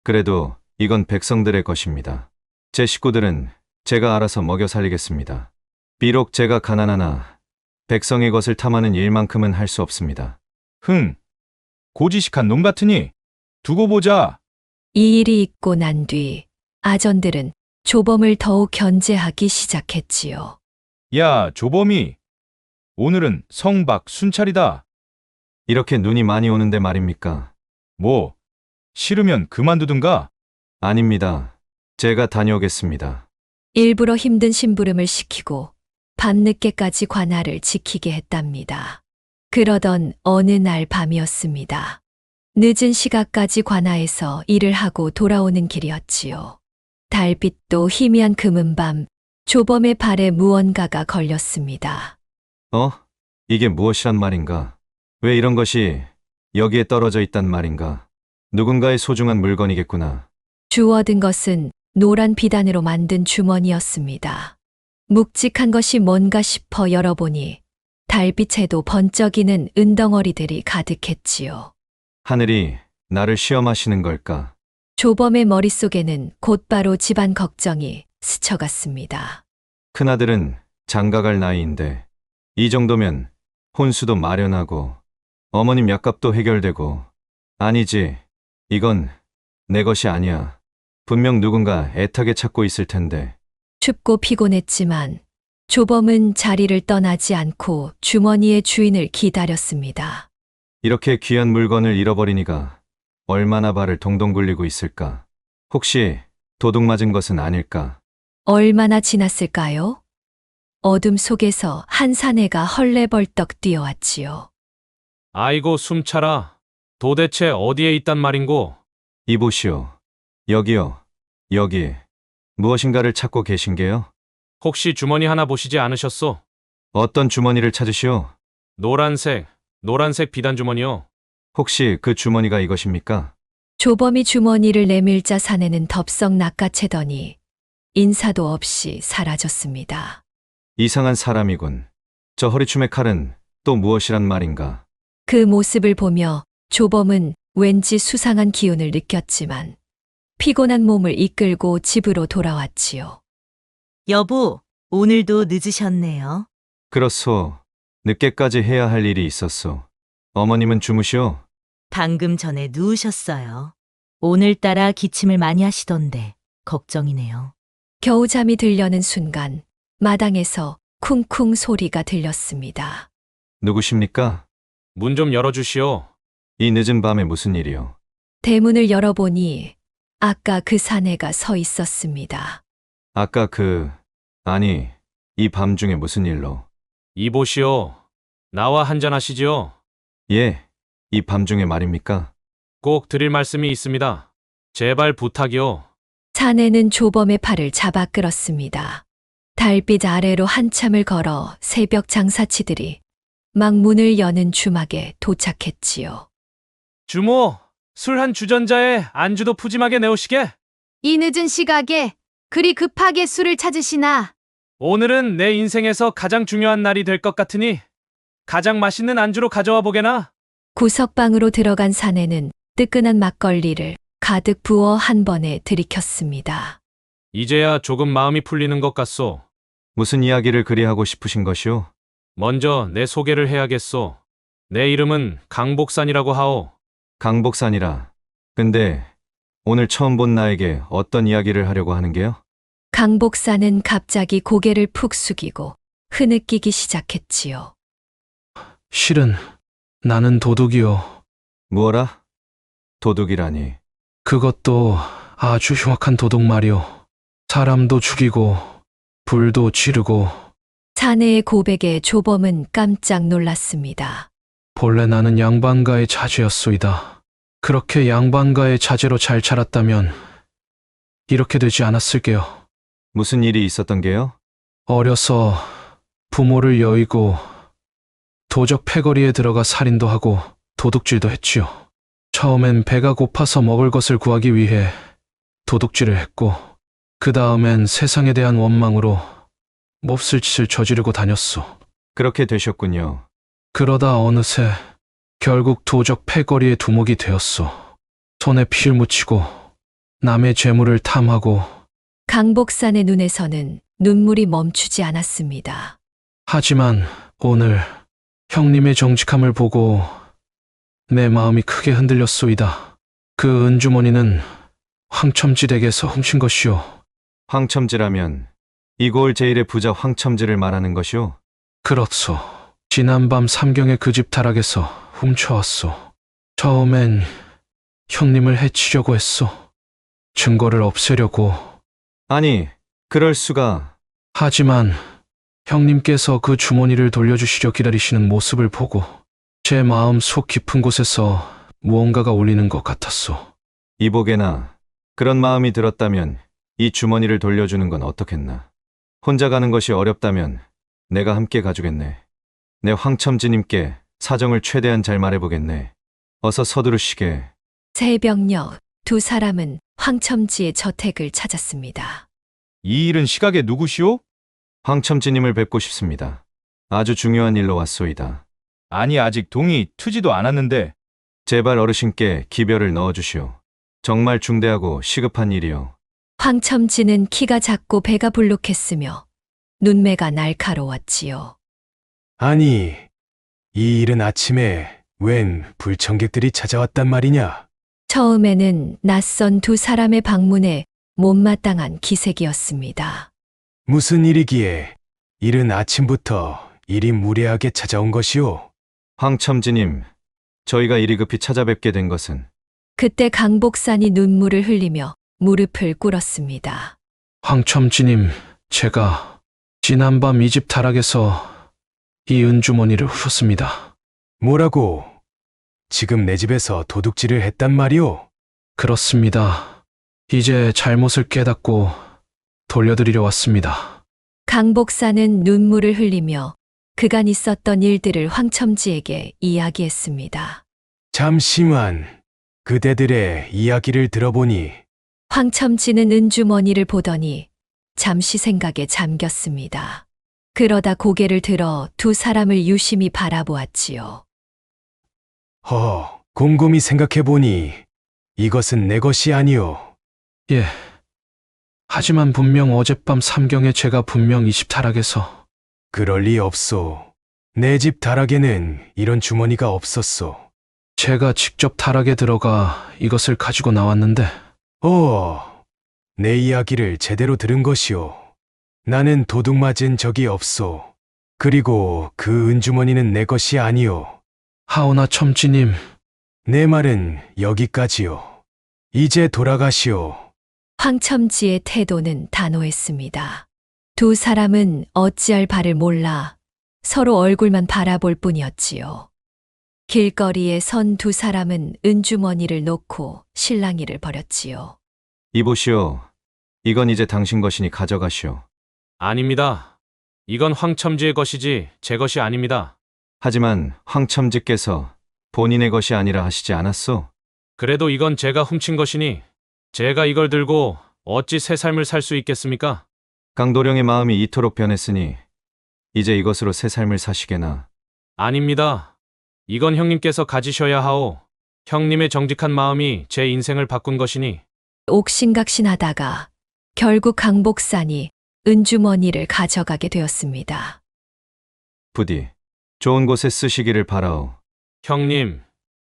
그래도 이건 백성들의 것입니다. 제 식구들은 제가 알아서 먹여 살리겠습니다. 비록 제가 가난하나 백성의 것을 탐하는 일만큼은 할 수 없습니다. 고지식한 놈 같으니 두고 보자. 이 일이 있고 난 뒤 아전들은 조범을 더욱 견제하기 시작했지요. 야, 조범이. 오늘은 성박 순찰이다. 이렇게 눈이 많이 오는데 말입니까? 뭐, 싫으면 그만두든가? 아닙니다. 제가 다녀오겠습니다. 일부러 힘든 심부름을 시키고 밤늦게까지 관아를 지키게 했답니다. 그러던 어느 날 밤이었습니다. 늦은 시각까지 관아에서 일을 하고 돌아오는 길이었지요. 달빛도 희미한 금은밤, 조범의 발에 무언가가 걸렸습니다. 이게 무엇이란 말인가? 왜 이런 것이 여기에 떨어져 있단 말인가? 누군가의 소중한 물건이겠구나. 주워든 것은 노란 비단으로 만든 주머니였습니다. 묵직한 것이 뭔가 싶어 열어보니 달빛에도 번쩍이는 은덩어리들이 가득했지요. 하늘이 나를 시험하시는 걸까? 조범의 머릿속에는 곧바로 집안 걱정이 스쳐갔습니다. 큰아들은 장가갈 나이인데 이 정도면 혼수도 마련하고 어머님 약값도 해결되고. 아니지, 이건 내 것이 아니야. 분명 누군가 애타게 찾고 있을 텐데. 춥고 피곤했지만 조범은 자리를 떠나지 않고 주머니의 주인을 기다렸습니다. 이렇게 귀한 물건을 잃어버리니가 얼마나 발을 동동 굴리고 있을까? 혹시 도둑 맞은 것은 아닐까? 얼마나 지났을까요? 어둠 속에서 한 사내가 헐레벌떡 뛰어왔지요. 아이고 숨차라. 도대체 어디에 있단 말인고? 이보시오. 여기요. 여기. 무엇인가를 찾고 계신 게요? 혹시 주머니 하나 보시지 않으셨소? 어떤 주머니를 찾으시오? 노란색 비단 주머니요. 혹시 그 주머니가 이것입니까? 조범이 주머니를 내밀자 사내는 덥석 낚아채더니 인사도 없이 사라졌습니다. 이상한 사람이군. 저 허리춤의 칼은 또 무엇이란 말인가? 그 모습을 보며 조범은 왠지 수상한 기운을 느꼈지만 피곤한 몸을 이끌고 집으로 돌아왔지요. 여보, 오늘도 늦으셨네요. 그렇소. 늦게까지 해야 할 일이 있었소. 어머님은 주무시오? 방금 전에 누우셨어요. 오늘따라 기침을 많이 하시던데 걱정이네요. 겨우 잠이 들려는 순간 마당에서 쿵쿵 소리가 들렸습니다. 누구십니까? 문 좀 열어주시오. 이 늦은 밤에 무슨 일이요? 대문을 열어보니 아까 그 사내가 서 있었습니다. 아까 아니, 이 밤중에 무슨 일로? 이보시오. 나와 한잔하시지요. 예, 이 밤중에 말입니까? 꼭 드릴 말씀이 있습니다. 제발 부탁이요. 사내는 조범의 팔을 잡아 끌었습니다. 달빛 아래로 한참을 걸어 새벽 장사치들이 막 문을 여는 주막에 도착했지요. 주모, 술 한 주전자에 안주도 푸짐하게 내오시게. 이 늦은 시각에 그리 급하게 술을 찾으시나? 오늘은 내 인생에서 가장 중요한 날이 될 것 같으니 가장 맛있는 안주로 가져와 보게나. 구석방으로 들어간 사내는 뜨끈한 막걸리를 가득 부어 한 번에 들이켰습니다. 이제야 조금 마음이 풀리는 것 같소. 무슨 이야기를 그리 하고 싶으신 것이오? 먼저 내 소개를 해야겠소. 내 이름은 강복산이라고 하오. 강복산이라. 근데 오늘 처음 본 나에게 어떤 이야기를 하려고 하는 게요? 강복산은 갑자기 고개를 푹 숙이고 흐느끼기 시작했지요. 실은 나는 도둑이요. 무어라? 도둑이라니. 그것도 아주 흉악한 도둑 말이요. 사람도 죽이고 불도 지르고. 사내의 고백에 조범은 깜짝 놀랐습니다. 본래 나는 양반가의 자제였소이다. 그렇게 양반가의 자제로 잘 자랐다면 이렇게 되지 않았을게요. 무슨 일이 있었던 게요? 어려서 부모를 여의고 도적 패거리에 들어가 살인도 하고 도둑질도 했지요. 처음엔 배가 고파서 먹을 것을 구하기 위해 도둑질을 했고 그 다음엔 세상에 대한 원망으로 몹쓸 짓을 저지르고 다녔소. 그렇게 되셨군요. 그러다 어느새 결국 도적 패거리의 두목이 되었소. 손에 피를 묻히고 남의 재물을 탐하고. 강복산의 눈에서는 눈물이 멈추지 않았습니다. 하지만 오늘 형님의 정직함을 보고 내 마음이 크게 흔들렸소이다. 그 은주머니는 황첨지 댁에서 훔친 것이오. 황첨지라면 이고을 제일의 부자 황첨지를 말하는 것이오? 그렇소. 지난밤 삼경의 그 집 타락에서 훔쳐왔소. 처음엔 형님을 해치려고 했소. 증거를 없애려고. 아니, 그럴 수가. 하지만 형님께서 그 주머니를 돌려주시려 기다리시는 모습을 보고 제 마음 속 깊은 곳에서 무언가가 울리는 것 같았소. 이보게나, 그런 마음이 들었다면 이 주머니를 돌려주는 건 어떻겠나. 혼자 가는 것이 어렵다면 내가 함께 가주겠네. 내 황첨지님께 사정을 최대한 잘 말해보겠네. 어서 서두르시게. 새벽녘 두 사람은 황첨지의 저택을 찾았습니다. 이 일은 시각에 누구시오? 황첨지님을 뵙고 싶습니다. 아주 중요한 일로 왔소이다. 아니 아직 동이 트지도 않았는데. 제발 어르신께 기별을 넣어주시오. 정말 중대하고 시급한 일이요. 황첨지는 키가 작고 배가 불룩했으며 눈매가 날카로웠지요. 아니, 이 이른 아침에 웬 불청객들이 찾아왔단 말이냐? 처음에는 낯선 두 사람의 방문에 못마땅한 기색이었습니다. 무슨 일이기에 이른 아침부터 일이 무례하게 찾아온 것이오. 황첨지님, 저희가 이리 급히 찾아뵙게 된 것은 그때 강복산이 눈물을 흘리며 무릎을 꿇었습니다. 황첨지님, 제가 지난밤 이 집 다락에서 이 은주머니를 훔었습니다. 뭐라고? 지금 내 집에서 도둑질을 했단 말이오? 그렇습니다. 이제 잘못을 깨닫고 돌려드리려 왔습니다. 강복사는 눈물을 흘리며 그간 있었던 일들을 황첨지에게 이야기했습니다. 잠시만, 그대들의 이야기를 들어보니 황첨지는 은주머니를 보더니 잠시 생각에 잠겼습니다. 그러다 고개를 들어 두 사람을 유심히 바라보았지요. 곰곰이 생각해보니 이것은 내 것이 아니오. 예. 하지만 분명 어젯밤 삼경에 제가 분명 이 집 다락에서 그럴 리 없소. 내 집 다락에는 이런 주머니가 없었소. 제가 직접 다락에 들어가 이것을 가지고 나왔는데 내 이야기를 제대로 들은 것이오. 나는 도둑 맞은 적이 없소. 그리고 그 은주머니는 내 것이 아니오. 하오나 첨지님, 내 말은 여기까지요. 이제 돌아가시오. 황첨지의 태도는 단호했습니다. 두 사람은 어찌할 바를 몰라 서로 얼굴만 바라볼 뿐이었지요. 길거리에 선 두 사람은 은주머니를 놓고 실랑이를 벌였지요. 이보시오. 이건 이제 당신 것이니 가져가시오. 아닙니다. 이건 황첨지의 것이지 제 것이 아닙니다. 하지만 황첨지께서 본인의 것이 아니라 하시지 않았소? 그래도 이건 제가 훔친 것이니 제가 이걸 들고 어찌 새 삶을 살 수 있겠습니까? 강도령의 마음이 이토록 변했으니 이제 이것으로 새 삶을 사시게나. 아닙니다. 이건 형님께서 가지셔야 하오. 형님의 정직한 마음이 제 인생을 바꾼 것이니. 옥신각신하다가 결국 강복산이 은주머니를 가져가게 되었습니다. 부디 좋은 곳에 쓰시기를 바라오. 형님,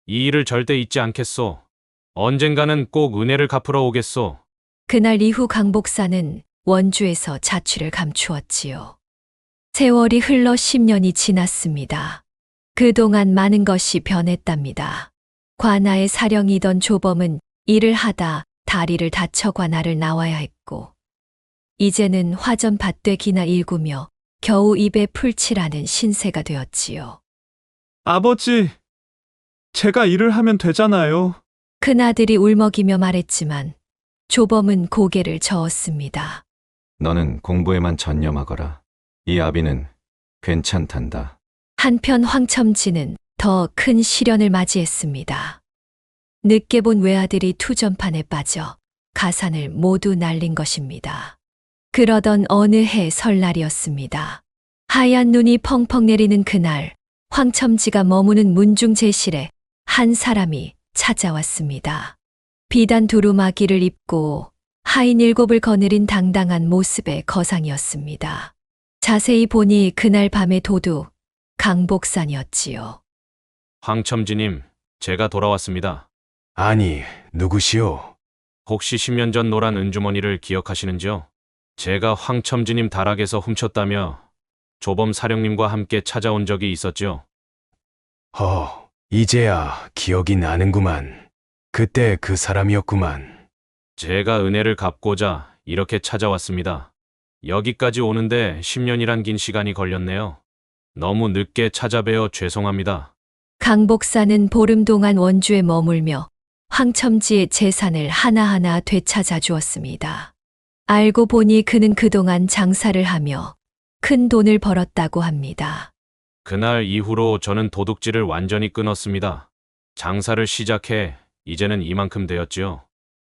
이 일을 절대 잊지 않겠소. 언젠가는 꼭 은혜를 갚으러 오겠소. 그날 이후 강복사는 원주에서 자취를 감추었지요. 세월이 흘러 10년이 지났습니다. 그동안 많은 것이 변했답니다. 관아의 사령이던 조범은 일을 하다 다리를 다쳐 관아를 나와야 했고, 이제는 화전 밭되기나 일구며 겨우 입에 풀칠하는 신세가 되었지요. 아버지, 제가 일을 하면 되잖아요. 큰아들이 울먹이며 말했지만 조범은 고개를 저었습니다. 너는 공부에만 전념하거라. 이 아비는 괜찮단다. 한편 황첨지는 더 큰 시련을 맞이했습니다. 늦게 본 외아들이 투전판에 빠져 가산을 모두 날린 것입니다. 그러던 어느 해 설날이었습니다. 하얀 눈이 펑펑 내리는 그날, 황첨지가 머무는 문중제실에 한 사람이 찾아왔습니다. 비단 두루마기를 입고 하인 7을 거느린 당당한 모습의 거상이었습니다. 자세히 보니 그날 밤의 도둑 강복산이었지요. 황첨지님, 제가 돌아왔습니다. 아니, 누구시오? 혹시 10년 전 노란 은주머니를 기억하시는지요? 제가 황첨지님 다락에서 훔쳤다며 조범 사령님과 함께 찾아온 적이 있었지요. 이제야 기억이 나는구만. 그때 그 사람이었구만. 제가 은혜를 갚고자 이렇게 찾아왔습니다. 여기까지 오는데 10년이란 긴 시간이 걸렸네요. 너무 늦게 찾아뵈어 죄송합니다. 강복사는 보름 동안 원주에 머물며 황첨지의 재산을 하나하나 되찾아 주었습니다. 알고 보니 그는 그동안 장사를 하며 큰 돈을 벌었다고 합니다. 그날 이후로 저는 도둑질을 완전히 끊었습니다. 장사를 시작해 이제는 이만큼 되었지요.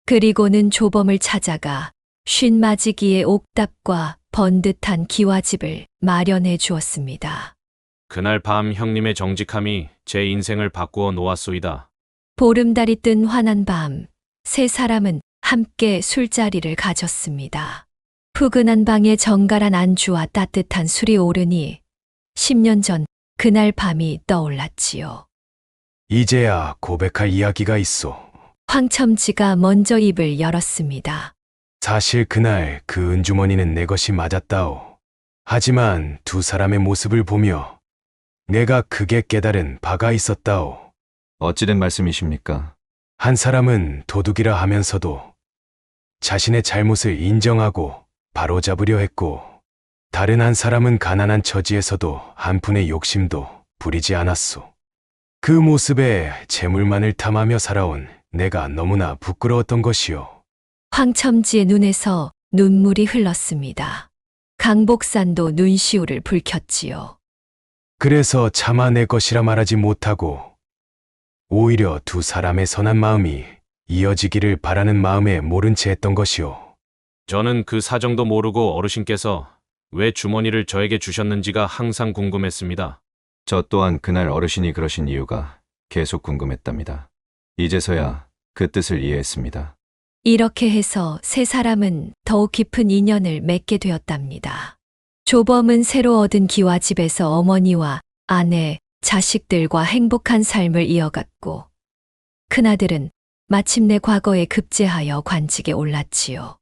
그리고는 조범을 찾아가 쉰맞이기의 옥답과 번듯한 기와집을 마련해 주었습니다. 그날 밤 형님의 정직함이 제 인생을 바꾸어 놓았소이다. 보름달이 뜬 환한 밤, 세 사람은 함께 술자리를 가졌습니다. 푸근한 방에 정갈한 안주와 따뜻한 술이 오르니 10년 전 그날 밤이 떠올랐지요. 이제야 고백할 이야기가 있어. 황첨지가 먼저 입을 열었습니다. 사실 그날 그 은주머니는 내 것이 맞았다오. 하지만 두 사람의 모습을 보며 내가 크게 깨달은 바가 있었다오. 어찌된 말씀이십니까? 한 사람은 도둑이라 하면서도 자신의 잘못을 인정하고 바로잡으려 했고, 다른 한 사람은 가난한 처지에서도 한푼의 욕심도 부리지 않았소. 그 모습에 재물만을 탐하며 살아온 내가 너무나 부끄러웠던 것이오. 황첨지의 눈에서 눈물이 흘렀습니다. 강복산도 눈시울을 붉혔지요. 그래서 차마 내 것이라 말하지 못하고 오히려 두 사람의 선한 마음이 이어지기를 바라는 마음에 모른 채 했던 것이오. 저는 그 사정도 모르고 어르신께서 왜 주머니를 저에게 주셨는지가 항상 궁금했습니다. 저 또한 그날 어르신이 그러신 이유가 계속 궁금했답니다. 이제서야 그 뜻을 이해했습니다. 이렇게 해서 세 사람은 더욱 깊은 인연을 맺게 되었답니다. 조범은 새로 얻은 기와집에서 어머니와 아내, 자식들과 행복한 삶을 이어갔고, 큰아들은 마침내 과거에 급제하여 관직에 올랐지요.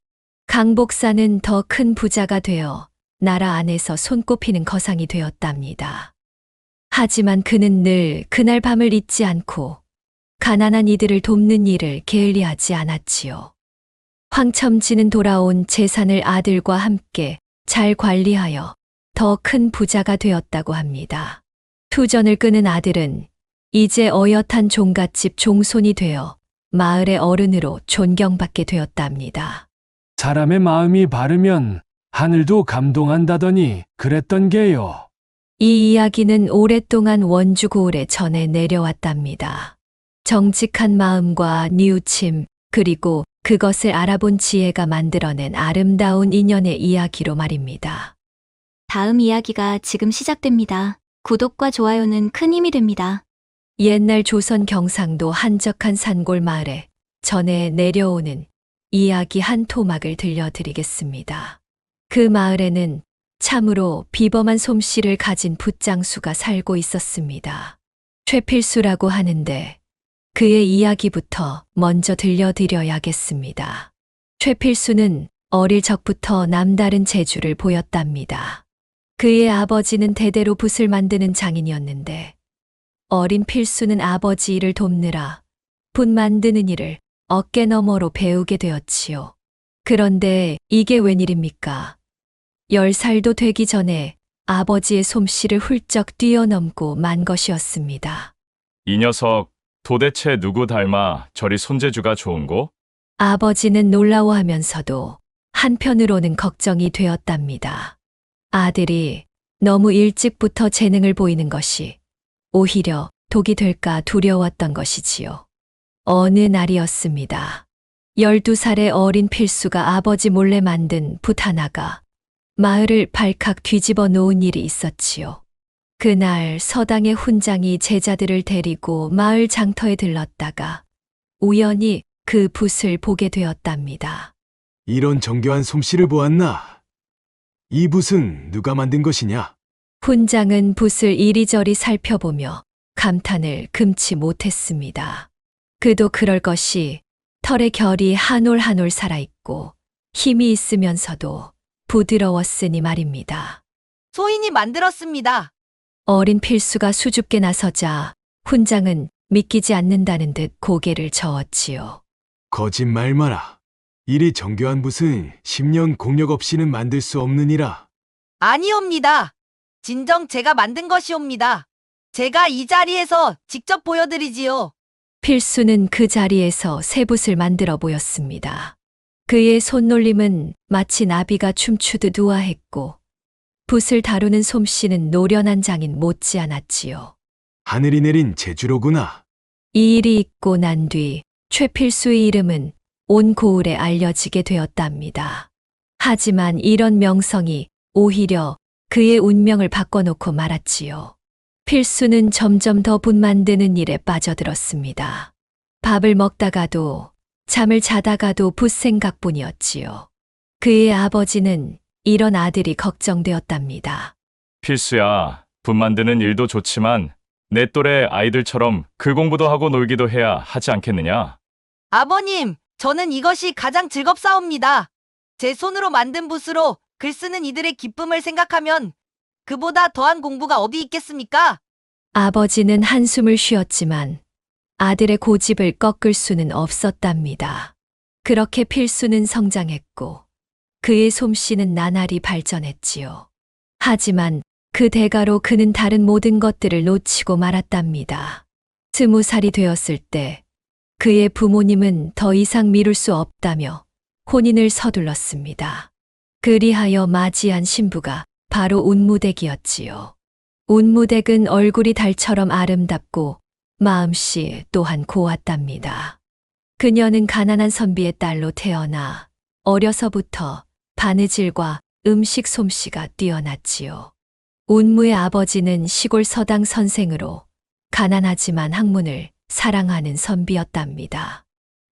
강복사는 더 큰 부자가 되어 나라 안에서 손꼽히는 거상이 되었답니다. 하지만 그는 늘 그날 밤을 잊지 않고 가난한 이들을 돕는 일을 게을리하지 않았지요. 황첨지는 돌아온 재산을 아들과 함께 잘 관리하여 더 큰 부자가 되었다고 합니다. 투전을 끄는 아들은 이제 어엿한 종갓집 종손이 되어 마을의 어른으로 존경받게 되었답니다. 사람의 마음이 바르면 하늘도 감동한다더니 그랬던 게요. 이 이야기는 오랫동안 원주 고을에 전해 내려왔답니다. 정직한 마음과 뉘우침, 그리고 그것을 알아본 지혜가 만들어낸 아름다운 인연의 이야기로 말입니다. 다음 이야기가 지금 시작됩니다. 구독과 좋아요는 큰 힘이 됩니다. 옛날 조선 경상도 한적한 산골 마을에 전해 내려오는 이야기 한 토막을 들려드리겠습니다. 그 마을에는 참으로 비범한 솜씨를 가진 붓장수가 살고 있었습니다. 최필수라고 하는데 그의 이야기부터 먼저 들려드려야겠습니다. 최필수는 어릴 적부터 남다른 재주를 보였답니다. 그의 아버지는 대대로 붓을 만드는 장인이었는데 어린 필수는 아버지 일을 돕느라 붓 만드는 일을 어깨너머로 배우게 되었지요. 그런데 이게 웬일입니까? 10살도 되기 전에 아버지의 솜씨를 훌쩍 뛰어넘고 만 것이었습니다. 이 녀석 도대체 누구 닮아 저리 손재주가 좋은고? 아버지는 놀라워하면서도 한편으로는 걱정이 되었답니다. 아들이 너무 일찍부터 재능을 보이는 것이 오히려 독이 될까 두려웠던 것이지요. 어느 날이었습니다. 12살의 어린 필수가 아버지 몰래 만든 붓 하나가 마을을 발칵 뒤집어 놓은 일이 있었지요. 그날 서당의 훈장이 제자들을 데리고 마을 장터에 들렀다가 우연히 그 붓을 보게 되었답니다. 이런 정교한 솜씨를 보았나? 이 붓은 누가 만든 것이냐? 훈장은 붓을 이리저리 살펴보며 감탄을 금치 못했습니다. 그도 그럴 것이 털의 결이 한 올 한 올 살아있고 힘이 있으면서도 부드러웠으니 말입니다. 소인이 만들었습니다. 어린 필수가 수줍게 나서자 훈장은 믿기지 않는다는 듯 고개를 저었지요. 거짓말 마라. 이리 정교한 붓은 10년 공력 없이는 만들 수 없느니라. 아니옵니다. 진정 제가 만든 것이옵니다. 제가 이 자리에서 직접 보여드리지요. 필수는 그 자리에서 새 붓을 만들어 보였습니다. 그의 손놀림은 마치 나비가 춤추듯 우아했고 붓을 다루는 솜씨는 노련한 장인 못지않았지요. 하늘이 내린 재주로구나. 이 일이 있고 난 뒤 최필수의 이름은 온 고을에 알려지게 되었답니다. 하지만 이런 명성이 오히려 그의 운명을 바꿔놓고 말았지요. 필수는 점점 더 붓 만드는 일에 빠져들었습니다. 밥을 먹다가도 잠을 자다가도 붓 생각뿐이었지요. 그의 아버지는 이런 아들이 걱정되었답니다. 필수야, 붓 만드는 일도 좋지만 내 또래 아이들처럼 글 공부도 하고 놀기도 해야 하지 않겠느냐? 아버님, 저는 이것이 가장 즐겁사옵니다. 제 손으로 만든 붓으로 글 쓰는 이들의 기쁨을 생각하면 그보다 더한 공부가 어디 있겠습니까? 아버지는 한숨을 쉬었지만 아들의 고집을 꺾을 수는 없었답니다. 그렇게 필수는 성장했고 그의 솜씨는 나날이 발전했지요. 하지만 그 대가로 그는 다른 모든 것들을 놓치고 말았답니다. 20살이 되었을 때 그의 부모님은 더 이상 미룰 수 없다며 혼인을 서둘렀습니다. 그리하여 맞이한 신부가 바로 운무댁이었지요. 운무댁은 얼굴이 달처럼 아름답고 마음씨 또한 고왔답니다. 그녀는 가난한 선비의 딸로 태어나 어려서부터 바느질과 음식 솜씨가 뛰어났지요. 운무의 아버지는 시골 서당 선생으로 가난하지만 학문을 사랑하는 선비였답니다.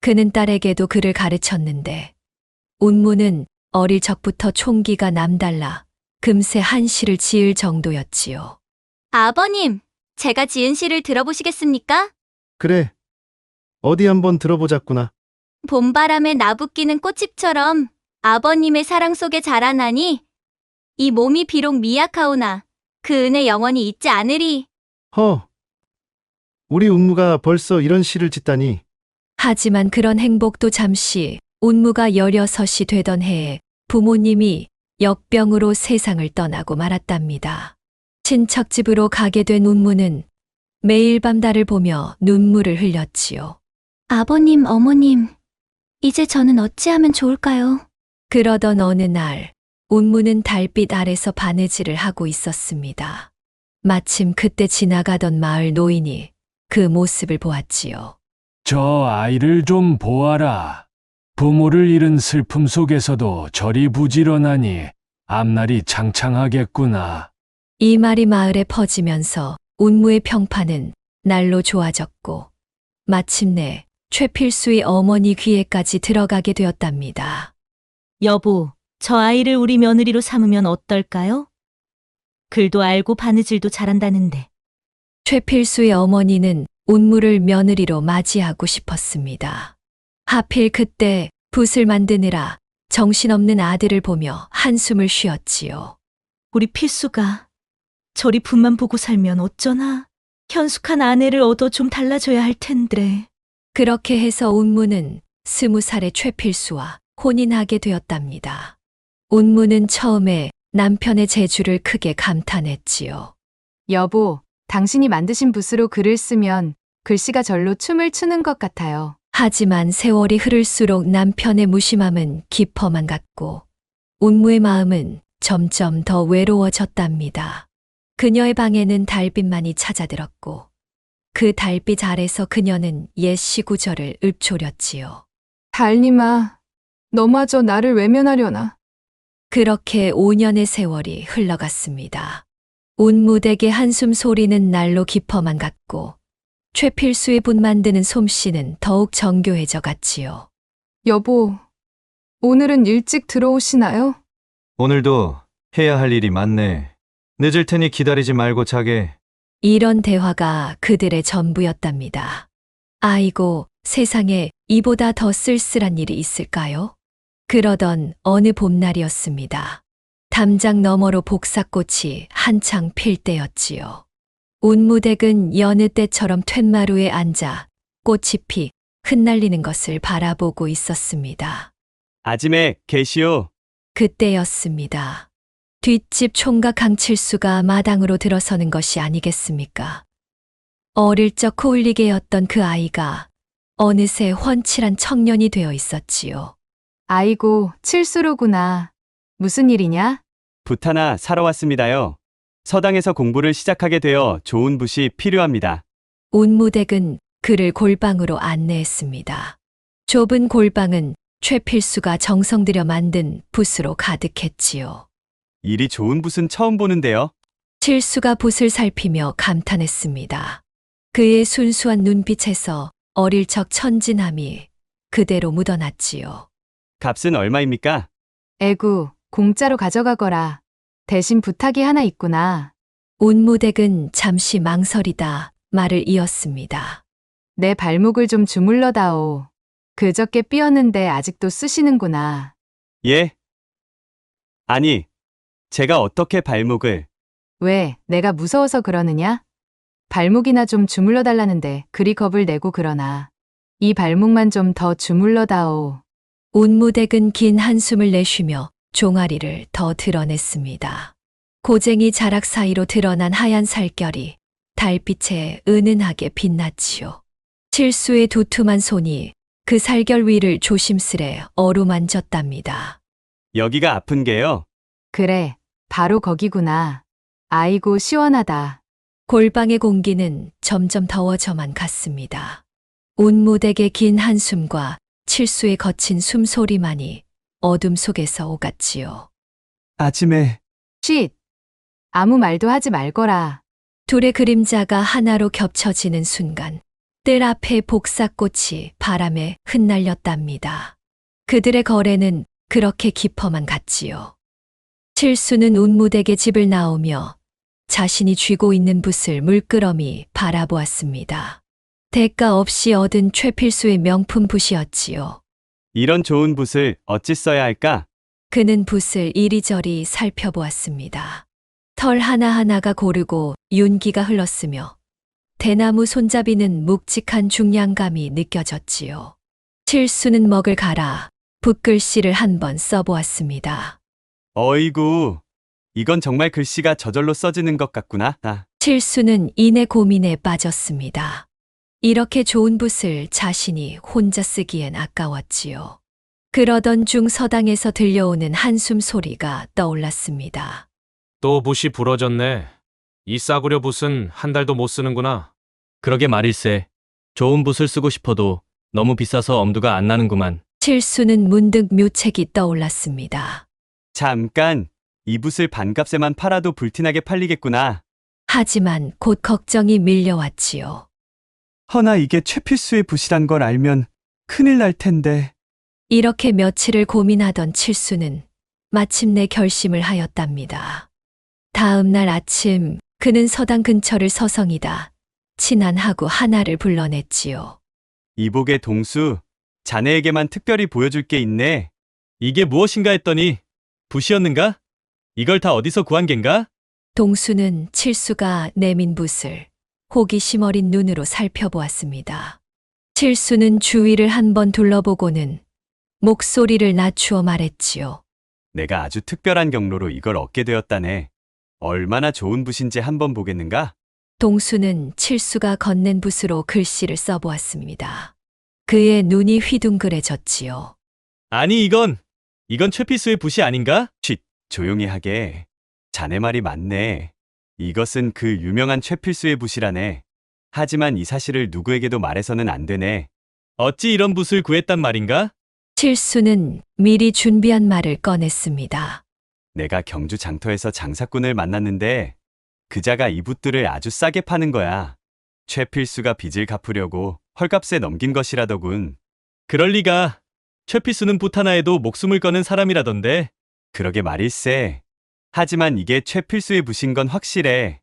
그는 딸에게도 글을 가르쳤는데 운무는 어릴 적부터 총기가 남달라 금세 한 시를 지을 정도였지요. 아버님, 제가 지은 시를 들어보시겠습니까? 그래. 어디 한번 들어보자꾸나. 봄바람에 나부끼는 꽃잎처럼 아버님의 사랑 속에 자라나니 이 몸이 비록 미약하오나 그 은혜 영원히 잊지 않으리. 허. 우리 운무가 벌써 이런 시를 짓다니. 하지만 그런 행복도 잠시 운무가 16이 되던 해에 부모님이 역병으로 세상을 떠나고 말았답니다. 친척집으로 가게 된 운무는 매일 밤 달을 보며 눈물을 흘렸지요. 아버님, 어머님, 이제 저는 어찌하면 좋을까요? 그러던 어느 날 운무는 달빛 아래서 바느질을 하고 있었습니다. 마침 그때 지나가던 마을 노인이 그 모습을 보았지요. 저 아이를 좀 보아라. 부모를 잃은 슬픔 속에서도 저리 부지런하니 앞날이 창창하겠구나. 이 말이 마을에 퍼지면서 운무의 평판은 날로 좋아졌고 마침내 최필수의 어머니 귀에까지 들어가게 되었답니다. 여보, 저 아이를 우리 며느리로 삼으면 어떨까요? 글도 알고 바느질도 잘한다는데. 최필수의 어머니는 운무를 며느리로 맞이하고 싶었습니다. 하필 그때 붓을 만드느라 정신없는 아들을 보며 한숨을 쉬었지요. 우리 필수가 저리 붓만 보고 살면 어쩌나. 현숙한 아내를 얻어 좀 달라져야 할 텐데. 그렇게 해서 운무는 20살의 최필수와 혼인하게 되었답니다. 운무는 처음에 남편의 재주를 크게 감탄했지요. 여보, 당신이 만드신 붓으로 글을 쓰면 글씨가 절로 춤을 추는 것 같아요. 하지만 세월이 흐를수록 남편의 무심함은 깊어만 갔고 운무의 마음은 점점 더 외로워졌답니다. 그녀의 방에는 달빛만이 찾아들었고 그 달빛 아래서 그녀는 옛 시구절을 읊조렸지요. 달님아, 너마저 나를 외면하려나? 그렇게 5년의 세월이 흘러갔습니다. 운무댁의 한숨 소리는 날로 깊어만 갔고 최필수의 붓 만드는 솜씨는 더욱 정교해져 갔지요. 여보, 오늘은 일찍 들어오시나요? 오늘도 해야 할 일이 많네. 늦을 테니 기다리지 말고 자게. 이런 대화가 그들의 전부였답니다. 아이고, 세상에 이보다 더 쓸쓸한 일이 있을까요? 그러던 어느 봄날이었습니다. 담장 너머로 복사꽃이 한창 필 때였지요. 운무댁은 여느 때처럼 툇마루에 앉아 꽃잎이 흩날리는 것을 바라보고 있었습니다. 아침에 계시오. 그때였습니다. 뒷집 총각 강칠수가 마당으로 들어서는 것이 아니겠습니까? 어릴 적 코울리개였던 그 아이가 어느새 훤칠한 청년이 되어 있었지요. 아이고, 칠수로구나. 무슨 일이냐? 붓 하나 사러 왔습니다요. 서당에서 공부를 시작하게 되어 좋은 붓이 필요합니다. 운무댁은 그를 골방으로 안내했습니다. 좁은 골방은 최필수가 정성 들여 만든 붓으로 가득했지요. 이리 좋은 붓은 처음 보는데요. 칠수가 붓을 살피며 감탄했습니다. 그의 순수한 눈빛에서 어릴 적 천진함이 그대로 묻어났지요. 값은 얼마입니까? 에구, 공짜로 가져가거라. 대신 부탁이 하나 있구나. 운무댁은 잠시 망설이다 말을 이었습니다. 내 발목을 좀 주물러다오. 그저께 삐었는데 아직도 쓰시는구나. 예. 아니, 제가 어떻게 발목을... 왜, 내가 무서워서 그러느냐? 발목이나 좀 주물러 달라는데 그리 겁을 내고 그러나. 이 발목만 좀 더 주물러다오. 운무댁은 긴 한숨을 내쉬며 종아리를 더 드러냈습니다. 고쟁이 자락 사이로 드러난 하얀 살결이 달빛에 은은하게 빛났지요. 칠수의 두툼한 손이 그 살결 위를 조심스레 어루만졌답니다. 여기가 아픈 게요? 그래, 바로 거기구나. 아이고, 시원하다. 골방의 공기는 점점 더워져만 갔습니다. 운무댁의 긴 한숨과 칠수의 거친 숨소리만이 어둠 속에서 오갔지요. 아침에... 쉿! 아무 말도 하지 말거라. 둘의 그림자가 하나로 겹쳐지는 순간 뜰 앞에 복사꽃이 바람에 흩날렸답니다. 그들의 거래는 그렇게 깊어만 갔지요. 칠수는 운무댁의 집을 나오며 자신이 쥐고 있는 붓을 물끄러미 바라보았습니다. 대가 없이 얻은 최필수의 명품 붓이었지요. 이런 좋은 붓을 어찌 써야 할까? 그는 붓을 이리저리 살펴보았습니다. 털 하나하나가 고르고 윤기가 흘렀으며 대나무 손잡이는 묵직한 중량감이 느껴졌지요. 칠수는 먹을 갈아 붓글씨를 한번 써보았습니다. 어이구, 이건 정말 글씨가 저절로 써지는 것 같구나. 칠수는 이내 고민에 빠졌습니다. 이렇게 좋은 붓을 자신이 혼자 쓰기엔 아까웠지요. 그러던 중 서당에서 들려오는 한숨 소리가 떠올랐습니다. 또 붓이 부러졌네. 이 싸구려 붓은 한 달도 못 쓰는구나. 그러게 말일세. 좋은 붓을 쓰고 싶어도 너무 비싸서 엄두가 안 나는구만. 칠수는 문득 묘책이 떠올랐습니다. 잠깐, 이 붓을 반값에만 팔아도 불티나게 팔리겠구나. 하지만 곧 걱정이 밀려왔지요. 허나 이게 최필수의 붓이란 걸 알면 큰일 날 텐데. 이렇게 며칠을 고민하던 칠수는 마침내 결심을 하였답니다. 다음 날 아침 그는 서당 근처를 서성이다 친한 하구 하나를 불러냈지요. 이복의 동수, 자네에게만 특별히 보여줄 게 있네. 이게 무엇인가 했더니 붓이었는가? 이걸 다 어디서 구한 겐가? 동수는 칠수가 내민 붓을 호기심 어린 눈으로 살펴보았습니다. 칠수는 주위를 한번 둘러보고는 목소리를 낮추어 말했지요. 내가 아주 특별한 경로로 이걸 얻게 되었다네. 얼마나 좋은 붓인지 한번 보겠는가? 동수는 칠수가 건넨 붓으로 글씨를 써보았습니다. 그의 눈이 휘둥그레졌지요. 아니 이건 최필수의 붓이 아닌가? 쉿, 조용히 하게. 자네 말이 맞네. 이것은 그 유명한 최필수의 붓이라네. 하지만 이 사실을 누구에게도 말해서는 안 되네. 어찌 이런 붓을 구했단 말인가? 칠수는 미리 준비한 말을 꺼냈습니다. 내가 경주 장터에서 장사꾼을 만났는데 그자가 이 붓들을 아주 싸게 파는 거야. 최필수가 빚을 갚으려고 헐값에 넘긴 것이라더군. 그럴 리가. 최필수는 붓 하나에도 목숨을 거는 사람이라던데. 그러게 말일세. 하지만 이게 최필수의 붓인 건 확실해.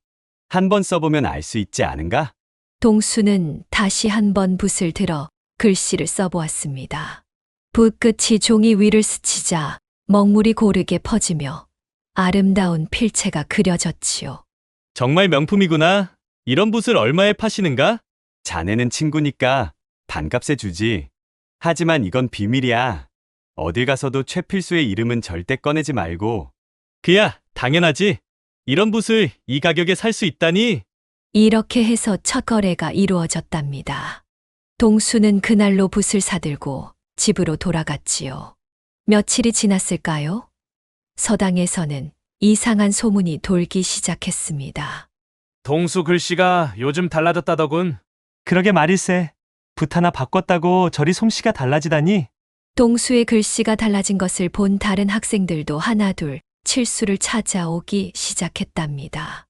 한번 써보면 알 수 있지 않은가? 동수는 다시 한번 붓을 들어 글씨를 써보았습니다. 붓 끝이 종이 위를 스치자 먹물이 고르게 퍼지며 아름다운 필체가 그려졌지요. 정말 명품이구나. 이런 붓을 얼마에 파시는가? 자네는 친구니까 반값에 주지. 하지만 이건 비밀이야. 어딜 가서도 최필수의 이름은 절대 꺼내지 말고. 그야, 당연하지. 이런 붓을 이 가격에 살 수 있다니. 이렇게 해서 첫 거래가 이루어졌답니다. 동수는 그날로 붓을 사들고 집으로 돌아갔지요. 며칠이 지났을까요? 서당에서는 이상한 소문이 돌기 시작했습니다. 동수 글씨가 요즘 달라졌다더군. 그러게 말일세. 붓 하나 바꿨다고 저리 솜씨가 달라지다니. 동수의 글씨가 달라진 것을 본 다른 학생들도 하나둘 칠수를 찾아오기 시작했답니다.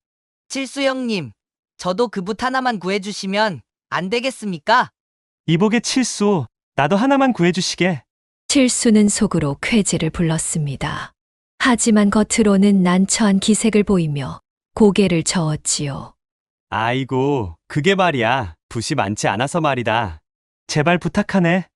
칠수 형님, 저도 그 붓 하나만 구해주시면 안 되겠습니까? 이복의 칠수, 나도 하나만 구해주시게. 칠수는 속으로 쾌지를 불렀습니다. 하지만 겉으로는 난처한 기색을 보이며 고개를 저었지요. 아이고, 그게 말이야. 붓이 많지 않아서 말이다. 제발 부탁하네.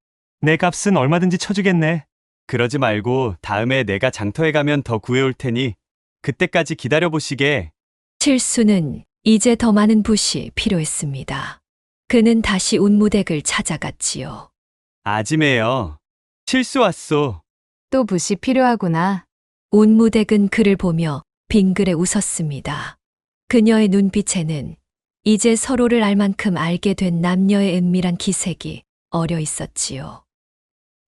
내 값은 얼마든지 쳐주겠네. 그러지 말고 다음에 내가 장터에 가면 더 구해올 테니 그때까지 기다려보시게. 칠수는 이제 더 많은 붓이 필요했습니다. 그는 다시 운무댁을 찾아갔지요. 아지매요. 칠수 왔소. 또 붓이 필요하구나. 운무댁은 그를 보며 빙그레 웃었습니다. 그녀의 눈빛에는 이제 서로를 알 만큼 알게 된 남녀의 은밀한 기색이 어려 있었지요.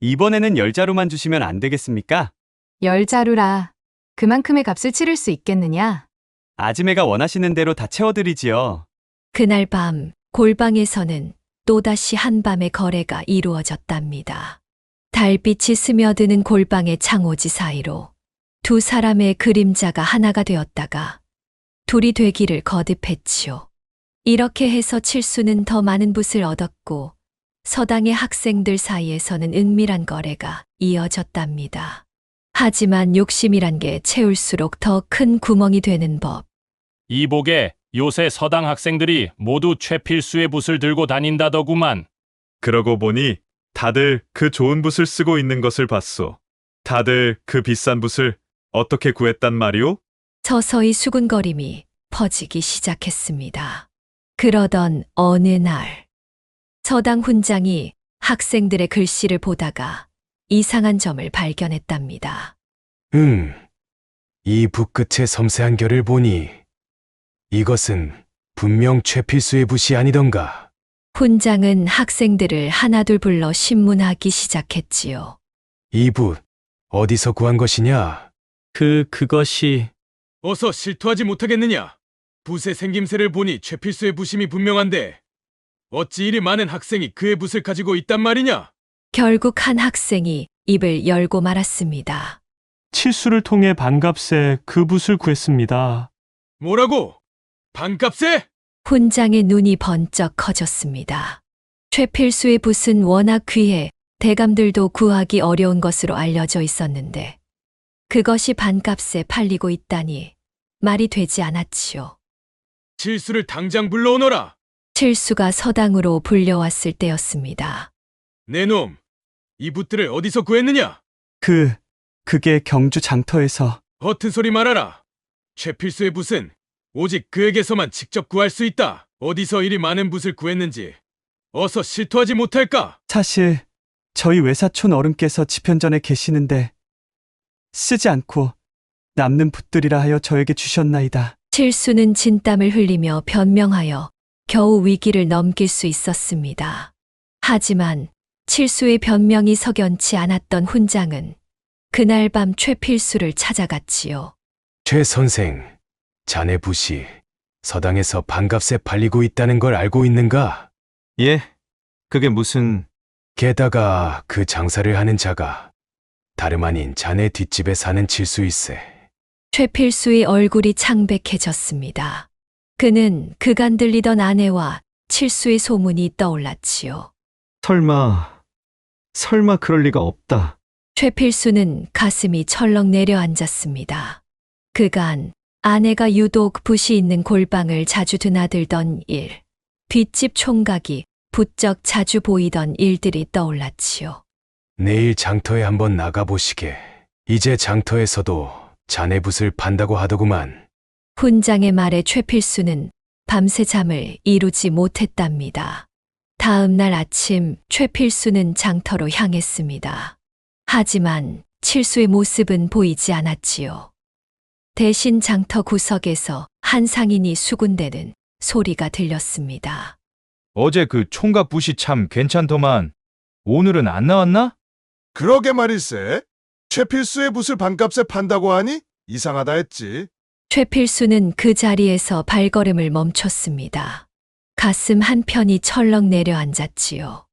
이번에는 10자루만 주시면 안 되겠습니까? 10자루라. 그만큼의 값을 치를 수 있겠느냐? 아지매가 원하시는 대로 다 채워드리지요. 그날 밤 골방에서는 또다시 한밤의 거래가 이루어졌답니다. 달빛이 스며드는 골방의 창호지 사이로 두 사람의 그림자가 하나가 되었다가 둘이 되기를 거듭했지요. 이렇게 해서 칠수는 더 많은 붓을 얻었고 서당의 학생들 사이에서는 은밀한 거래가 이어졌답니다. 하지만 욕심이란 게 채울수록 더 큰 구멍이 되는 법. 이복에 요새 서당 학생들이 모두 최필수의 붓을 들고 다닌다더구만. 그러고 보니 다들 그 좋은 붓을 쓰고 있는 것을 봤소. 다들 그 비싼 붓을 어떻게 구했단 말이오? 서서히 수군거림이 퍼지기 시작했습니다. 그러던 어느 날 서당 훈장이 학생들의 글씨를 보다가 이상한 점을 발견했답니다. 이 붓 끝의 섬세한 결을 보니 이것은 분명 최필수의 붓이 아니던가. 훈장은 학생들을 하나둘 불러 신문하기 시작했지요. 이 붓 어디서 구한 것이냐? 그것이 어서 실토하지 못하겠느냐? 붓의 생김새를 보니 최필수의 붓임이 분명한데 어찌 이리 많은 학생이 그의 붓을 가지고 있단 말이냐? 결국 한 학생이 입을 열고 말았습니다. 칠수를 통해 반값에 그 붓을 구했습니다. 뭐라고? 반값에? 훈장의 눈이 번쩍 커졌습니다. 최필수의 붓은 워낙 귀해 대감들도 구하기 어려운 것으로 알려져 있었는데 그것이 반값에 팔리고 있다니 말이 되지 않았지요. 칠수를 당장 불러오너라. 칠수가 서당으로 불려왔을 때였습니다. 내 놈, 이 붓들을 어디서 구했느냐? 그게 경주 장터에서. 허튼 소리 말아라. 최필수의 붓은 오직 그에게서만 직접 구할 수 있다. 어디서 이리 많은 붓을 구했는지 어서 실토하지 못할까? 사실 저희 외사촌 어른께서 집현전에 계시는데 쓰지 않고 남는 붓들이라 하여 저에게 주셨나이다. 칠수는 진땀을 흘리며 변명하여 겨우 위기를 넘길 수 있었습니다. 하지만 칠수의 변명이 석연치 않았던 훈장은 그날 밤 최필수를 찾아갔지요. 최 선생, 자네 붓이 서당에서 반값에 팔리고 있다는 걸 알고 있는가? 예, 그게 무슨... 게다가 그 장사를 하는 자가 다름 아닌 자네 뒷집에 사는 칠수일세. 최필수의 얼굴이 창백해졌습니다. 그는 그간 들리던 아내와 칠수의 소문이 떠올랐지요. 설마 그럴 리가 없다. 최필수는 가슴이 철렁 내려앉았습니다. 그간 아내가 유독 붓이 있는 골방을 자주 드나들던 일, 뒷집 총각이 부쩍 자주 보이던 일들이 떠올랐지요. 내일 장터에 한번 나가보시게. 이제 장터에서도 자네 붓을 판다고 하더구만. 훈장의 말에 최필수는 밤새 잠을 이루지 못했답니다. 다음 날 아침 최필수는 장터로 향했습니다. 하지만 칠수의 모습은 보이지 않았지요. 대신 장터 구석에서 한 상인이 수군대는 소리가 들렸습니다. 어제 그 총각 붓이 참 괜찮더만. 오늘은 안 나왔나? 그러게 말일세. 최필수의 붓을 반값에 판다고 하니 이상하다 했지. 최필수는 그 자리에서 발걸음을 멈췄습니다. 가슴 한편이 철렁 내려앉았지요.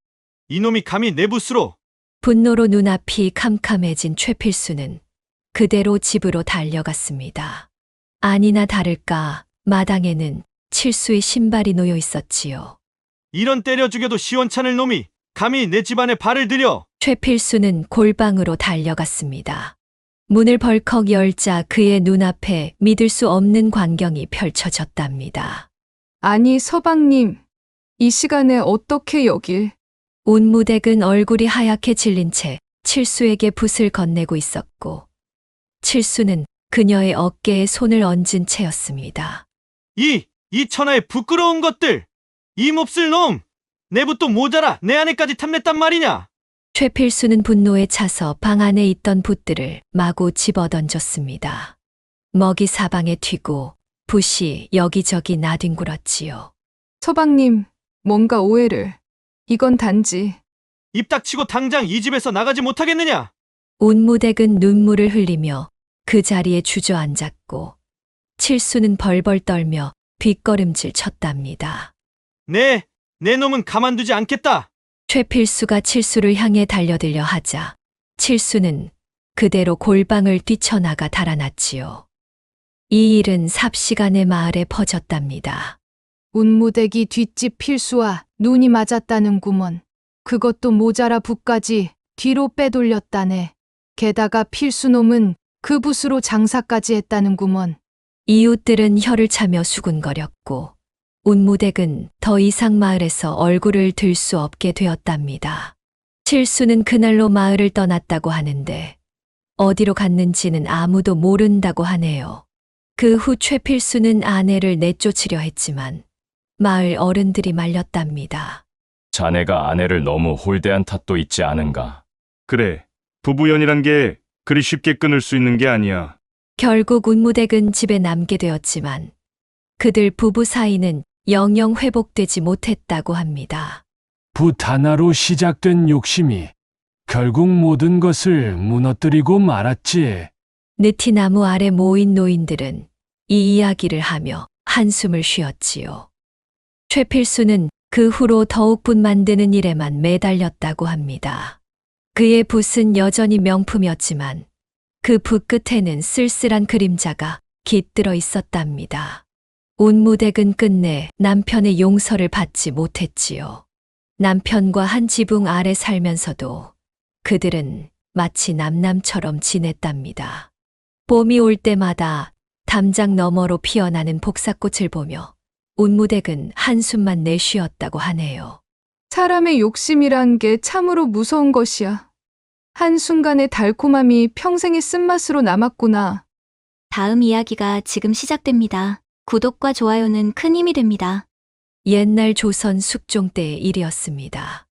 이놈이 감히 내 붓으로! 분노로 눈앞이 캄캄해진 최필수는 그대로 집으로 달려갔습니다. 아니나 다를까 마당에는 칠수의 신발이 놓여 있었지요. 이런 때려 죽여도 시원찮을 놈이 감히 내 집안에 발을 들여! 최필수는 골방으로 달려갔습니다. 문을 벌컥 열자 그의 눈앞에 믿을 수 없는 광경이 펼쳐졌답니다. 아니, 서방님. 이 시간에 어떻게 여길? 운무댁은 얼굴이 하얗게 질린 채 칠수에게 붓을 건네고 있었고, 칠수는 그녀의 어깨에 손을 얹은 채였습니다. 이 천하의 부끄러운 것들! 이 몹쓸 놈! 내 붓도 모자라 내 안에까지 탐냈단 말이냐? 최필수는 분노에 차서 방 안에 있던 붓들을 마구 집어던졌습니다. 먹이 사방에 튀고 붓이 여기저기 나뒹굴었지요. 서방님, 뭔가 오해를. 이건 단지. 입 닥치고 당장 이 집에서 나가지 못하겠느냐? 운무댁은 눈물을 흘리며 그 자리에 주저앉았고, 칠수는 벌벌 떨며 뒷걸음질 쳤답니다. 내 놈은 가만두지 않겠다. 최필수가 칠수를 향해 달려들려 하자 칠수는 그대로 골방을 뛰쳐나가 달아났지요. 이 일은 삽시간에 마을에 퍼졌답니다. 운무대기 뒷집 필수와 눈이 맞았다는구먼. 그것도 모자라 붓까지 뒤로 빼돌렸다네. 게다가 필수놈은 그 붓으로 장사까지 했다는구먼. 이웃들은 혀를 차며 수군거렸고, 운무댁은 더 이상 마을에서 얼굴을 들 수 없게 되었답니다. 칠수는 그날로 마을을 떠났다고 하는데 어디로 갔는지는 아무도 모른다고 하네요. 그 후 최필수는 아내를 내쫓으려 했지만 마을 어른들이 말렸답니다. 자네가 아내를 너무 홀대한 탓도 있지 않은가? 그래, 부부연이란 게 그리 쉽게 끊을 수 있는 게 아니야. 결국 운무댁은 집에 남게 되었지만 그들 부부 사이는 영영 회복되지 못했다고 합니다. 붓 하나로 시작된 욕심이 결국 모든 것을 무너뜨리고 말았지. 느티나무 아래 모인 노인들은 이 이야기를 하며 한숨을 쉬었지요. 최필수는 그 후로 더욱 붓 만드는 일에만 매달렸다고 합니다. 그의 붓은 여전히 명품이었지만 그 붓 끝에는 쓸쓸한 그림자가 깃들어 있었답니다. 운무댁은 끝내 남편의 용서를 받지 못했지요. 남편과 한 지붕 아래 살면서도 그들은 마치 남남처럼 지냈답니다. 봄이 올 때마다 담장 너머로 피어나는 복사꽃을 보며 운무댁은 한숨만 내쉬었다고 하네요. 사람의 욕심이란 게 참으로 무서운 것이야. 한순간의 달콤함이 평생의 쓴맛으로 남았구나. 다음 이야기가 지금 시작됩니다. 구독과 좋아요는 큰 힘이 됩니다. 옛날 조선 숙종 때의 일이었습니다.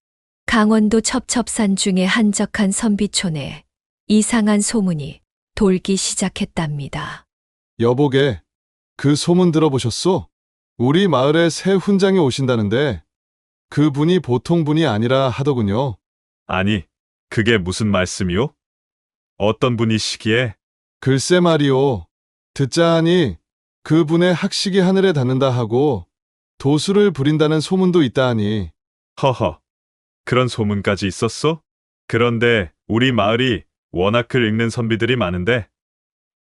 강원도 첩첩산 중의 한적한 선비촌에 이상한 소문이 돌기 시작했답니다. 여보게, 그 소문 들어보셨소? 우리 마을에 새 훈장이 오신다는데 그분이 보통 분이 아니라 하더군요. 아니, 그게 무슨 말씀이오? 어떤 분이시기에? 글쎄 말이오. 듣자 하니 그분의 학식이 하늘에 닿는다 하고 도수를 부린다는 소문도 있다 하니. 허허, 그런 소문까지 있었소? 그런데 우리 마을이 워낙 글 읽는 선비들이 많은데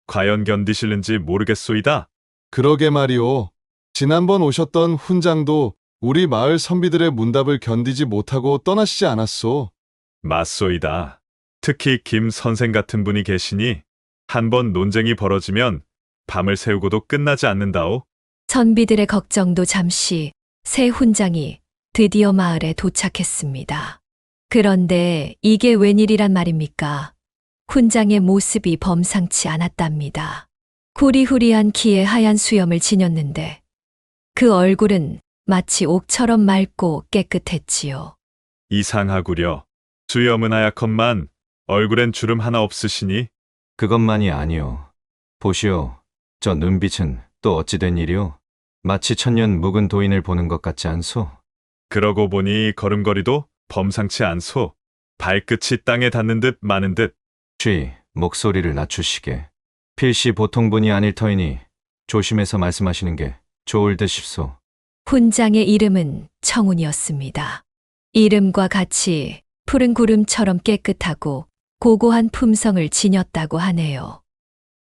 과연 견디실는지 모르겠소이다. 그러게 말이오. 지난번 오셨던 훈장도 우리 마을 선비들의 문답을 견디지 못하고 떠나시지 않았소. 맞소이다. 특히 김 선생 같은 분이 계시니 한번 논쟁이 벌어지면 밤을 새우고도 끝나지 않는다오. 선비들의 걱정도 잠시 새 훈장이 드디어 마을에 도착했습니다. 그런데 이게 웬일이란 말입니까? 훈장의 모습이 범상치 않았답니다. 후리후리한 키에 하얀 수염을 지녔는데 그 얼굴은 마치 옥처럼 맑고 깨끗했지요. 이상하구려. 수염은 하얗건만 얼굴엔 주름 하나 없으시니. 그것만이 아니오. 보시오. 저 눈빛은 또 어찌 된 일이오? 마치 천년 묵은 도인을 보는 것 같지 않소? 그러고 보니 걸음걸이도 범상치 않소. 발끝이 땅에 닿는 듯 마는 듯. 목소리를 낮추시게. 필시 보통 분이 아닐 터이니 조심해서 말씀하시는 게 좋을 듯 싶소. 훈장의 이름은 청운이었습니다. 이름과 같이 푸른 구름처럼 깨끗하고 고고한 품성을 지녔다고 하네요.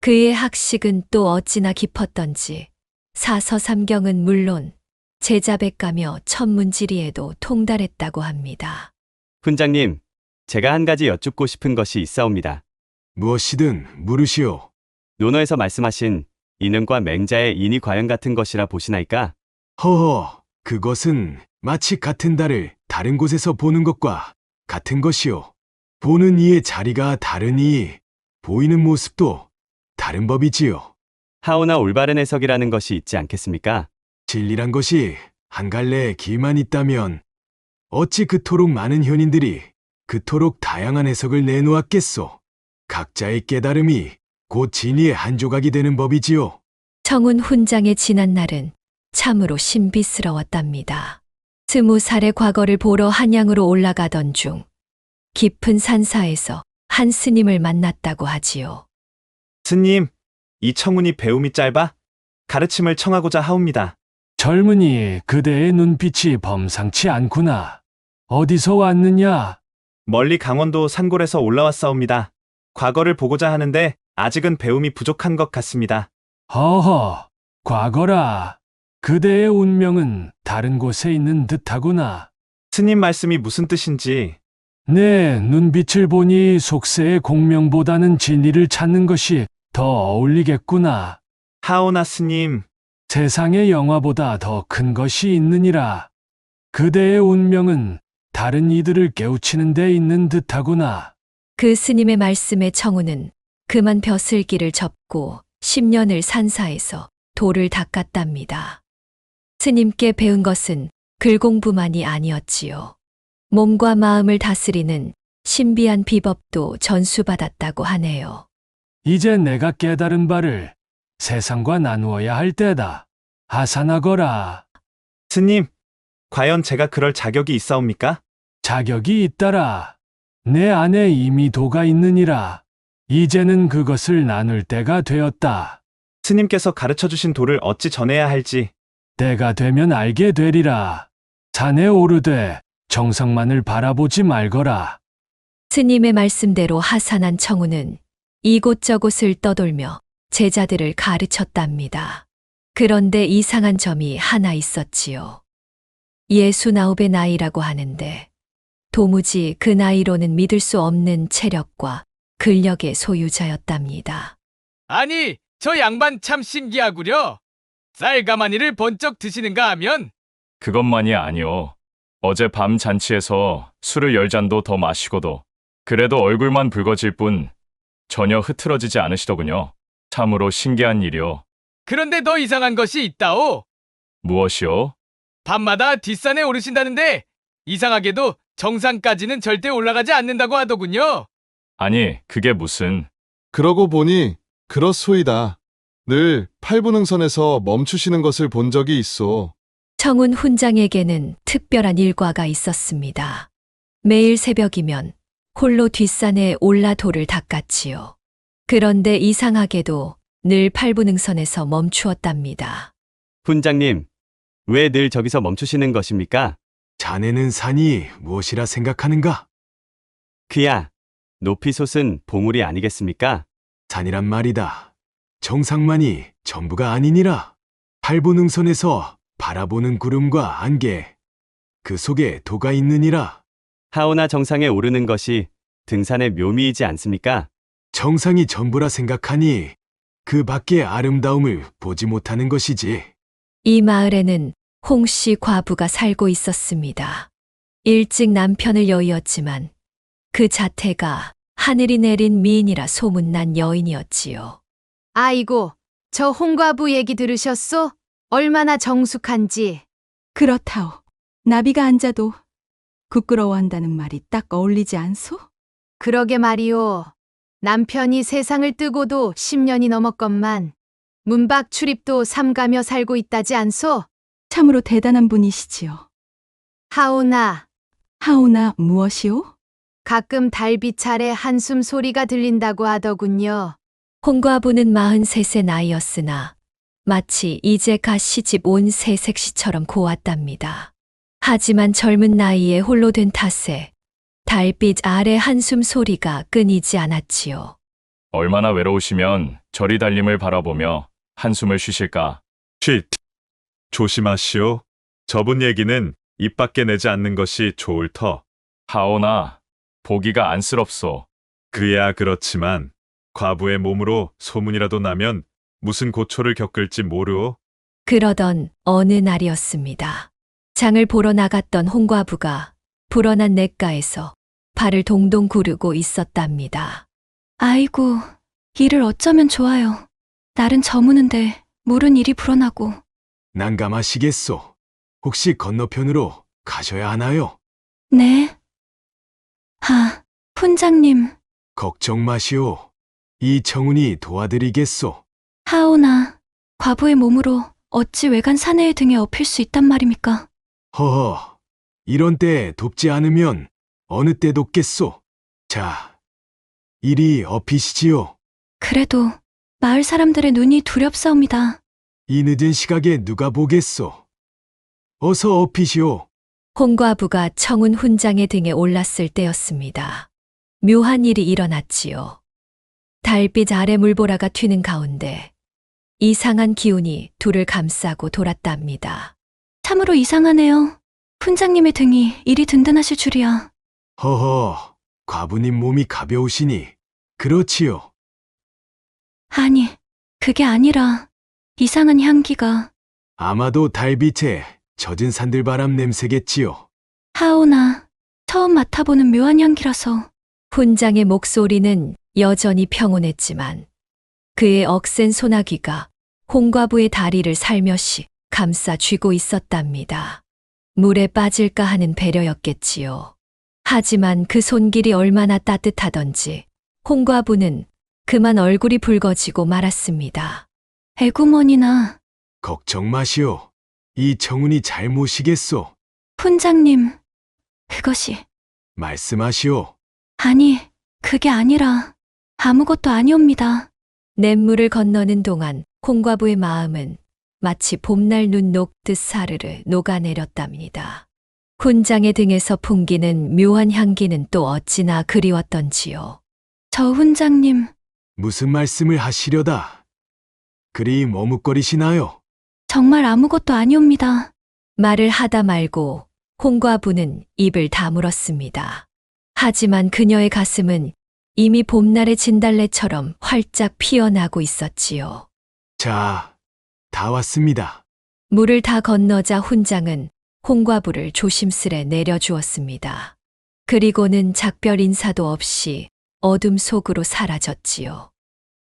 그의 학식은 또 어찌나 깊었던지 사서삼경은 물론 제자백가며 천문지리에도 통달했다고 합니다. 훈장님, 제가 한 가지 여쭙고 싶은 것이 있사옵니다. 무엇이든 물으시오. 논어에서 말씀하신 인은과 맹자의 인이 과연 같은 것이라 보시나이까? 허허, 그것은 마치 같은 달을 다른 곳에서 보는 것과 같은 것이오. 보는 이의 자리가 다르니 보이는 모습도 다른 법이지요. 하오나 올바른 해석이라는 것이 있지 않겠습니까? 진리란 것이 한 갈래의 길만 있다면 어찌 그토록 많은 현인들이 그토록 다양한 해석을 내놓았겠소. 각자의 깨달음이 곧 진리의 한 조각이 되는 법이지요. 청운 훈장의 지난 날은 참으로 신비스러웠답니다. 20살의 과거를 보러 한양으로 올라가던 중 깊은 산사에서 한 스님을 만났다고 하지요. 스님, 이 청운이 배움이 짧아 가르침을 청하고자 하옵니다. 젊은이, 그대의 눈빛이 범상치 않구나. 어디서 왔느냐? 멀리 강원도 산골에서 올라왔사옵니다. 과거를 보고자 하는데 아직은 배움이 부족한 것 같습니다. 허허, 과거라. 그대의 운명은 다른 곳에 있는 듯하구나. 스님 말씀이 무슨 뜻인지. 내 눈빛을 보니 속세의 공명보다는 진리를 찾는 것이 더 어울리겠구나. 하오나 스님. 세상의 영화보다 더 큰 것이 있느니라. 그대의 운명은 다른 이들을 깨우치는 데 있는 듯하구나. 그 스님의 말씀에 청운은 그만 벼슬기를 접고 10년을 산사에서 돌을 닦았답니다. 스님께 배운 것은 글 공부만이 아니었지요. 몸과 마음을 다스리는 신비한 비법도 전수받았다고 하네요. 이제 내가 깨달은 바를 세상과 나누어야 할 때다. 하산하거라. 스님, 과연 제가 그럴 자격이 있사옵니까? 자격이 있다라. 내 안에 이미 도가 있느니라. 이제는 그것을 나눌 때가 되었다. 스님께서 가르쳐주신 도를 어찌 전해야 할지. 때가 되면 알게 되리라. 산에 오르되 정성만을 바라보지 말거라. 스님의 말씀대로 하산한 청운은 이곳저곳을 떠돌며 제자들을 가르쳤답니다. 그런데 이상한 점이 하나 있었지요. 69의 나이라고 하는데 도무지 그 나이로는 믿을 수 없는 체력과 근력의 소유자였답니다. 아니, 저 양반 참 신기하구려. 쌀가마니를 번쩍 드시는가 하면 그것만이 아니오. 어제 밤 잔치에서 술을 10잔도 더 마시고도 그래도 얼굴만 붉어질 뿐 전혀 흐트러지지 않으시더군요. 참으로 신기한 일이오. 그런데 더 이상한 것이 있다오. 무엇이오? 밤마다 뒷산에 오르신다는데 이상하게도 정상까지는 절대 올라가지 않는다고 하더군요. 아니, 그게 무슨... 그러고 보니 그렇소이다. 늘 팔분흥선에서 멈추시는 것을 본 적이 있어. 청운 훈장에게는 특별한 일과가 있었습니다. 매일 새벽이면 홀로 뒷산에 올라 돌을 닦았지요. 그런데 이상하게도 늘 팔분흥선에서 멈추었답니다. 훈장님, 왜 늘 저기서 멈추시는 것입니까? 자네는 산이 무엇이라 생각하는가? 그야, 높이 솟은 봉우리 아니겠습니까? 산이란 말이다. 정상만이 전부가 아니니라. 팔분흥선에서 바라보는 구름과 안개, 그 속에 도가 있느니라. 하오나 정상에 오르는 것이 등산의 묘미이지 않습니까? 정상이 전부라 생각하니 그 밖의 아름다움을 보지 못하는 것이지. 이 마을에는 홍씨 과부가 살고 있었습니다. 일찍 남편을 여의었지만 그 자태가 하늘이 내린 미인이라 소문난 여인이었지요. 아이고, 저 홍과부 얘기 들으셨소? 얼마나 정숙한지. 그렇다오. 나비가 앉아도 부끄러워한다는 말이 딱 어울리지 않소? 그러게 말이오. 남편이 세상을 뜨고도 10년이 넘었건만 문밖 출입도 삼가며 살고 있다지 않소? 참으로 대단한 분이시지요. 하오나. 하오나 무엇이오? 가끔 달빛 아래 한숨 소리가 들린다고 하더군요. 홍과부는 43세 나이였으나 마치 이제 갓 시집 온 새색시처럼 고왔답니다. 하지만 젊은 나이에 홀로 된 탓에 달빛 아래 한숨 소리가 끊이지 않았지요. 얼마나 외로우시면 저리 달림을 바라보며 한숨을 쉬실까? 쉿. 조심하시오. 저분 얘기는 입 밖에 내지 않는 것이 좋을 터. 하오나, 보기가 안쓰럽소. 그야 그렇지만 과부의 몸으로 소문이라도 나면 무슨 고초를 겪을지 모르오. 그러던 어느 날이었습니다. 장을 보러 나갔던 홍과부가 불어난 냇가에서 발을 동동 구르고 있었답니다. 아이고, 일을 어쩌면 좋아요. 날은 저무는데 물은 이리 불어나고. 난감하시겠소. 혹시 건너편으로 가셔야 하나요? 네. 훈장님, 걱정 마시오. 이 청운이 도와드리겠소. 하오나, 과부의 몸으로 어찌 외간 사내의 등에 업힐 수 있단 말입니까? 허허, 이런 때 돕지 않으면 어느 때 돕겠소. 자, 이리 업히시지요. 그래도 마을 사람들의 눈이 두렵사옵니다. 이 늦은 시각에 누가 보겠소. 어서 업히시오. 홍과부가 청운 훈장의 등에 올랐을 때였습니다. 묘한 일이 일어났지요. 달빛 아래 물보라가 튀는 가운데 이상한 기운이 둘을 감싸고 돌았답니다. 참으로 이상하네요. 훈장님의 등이 이리 든든하실 줄이야. 허허, 과부님 몸이 가벼우시니 그렇지요. 아니, 그게 아니라 이상한 향기가. 아마도 달빛에 젖은 산들바람 냄새겠지요. 하오나, 처음 맡아보는 묘한 향기라서. 훈장의 목소리는 여전히 평온했지만 그의 억센 소나기가 홍과부의 다리를 살며시 감싸 쥐고 있었답니다. 물에 빠질까 하는 배려였겠지요. 하지만 그 손길이 얼마나 따뜻하던지 홍과부는 그만 얼굴이 붉어지고 말았습니다. 애구머니나. 걱정 마시오. 이 청운이 잘 모시겠소. 훈장님, 그것이. 말씀하시오. 아니, 그게 아니라 아무것도 아니옵니다. 냇물을 건너는 동안 홍과부의 마음은 마치 봄날 눈 녹듯 사르르 녹아내렸답니다. 훈장의 등에서 풍기는 묘한 향기는 또 어찌나 그리웠던지요. 저 훈장님. 무슨 말씀을 하시려다. 그리 머뭇거리시나요? 정말 아무것도 아니옵니다. 말을 하다 말고 홍과부는 입을 다물었습니다. 하지만 그녀의 가슴은 이미 봄날의 진달래처럼 활짝 피어나고 있었지요. 자, 다 왔습니다. 물을 다 건너자 훈장은 홍과부를 조심스레 내려주었습니다. 그리고는 작별 인사도 없이 어둠 속으로 사라졌지요.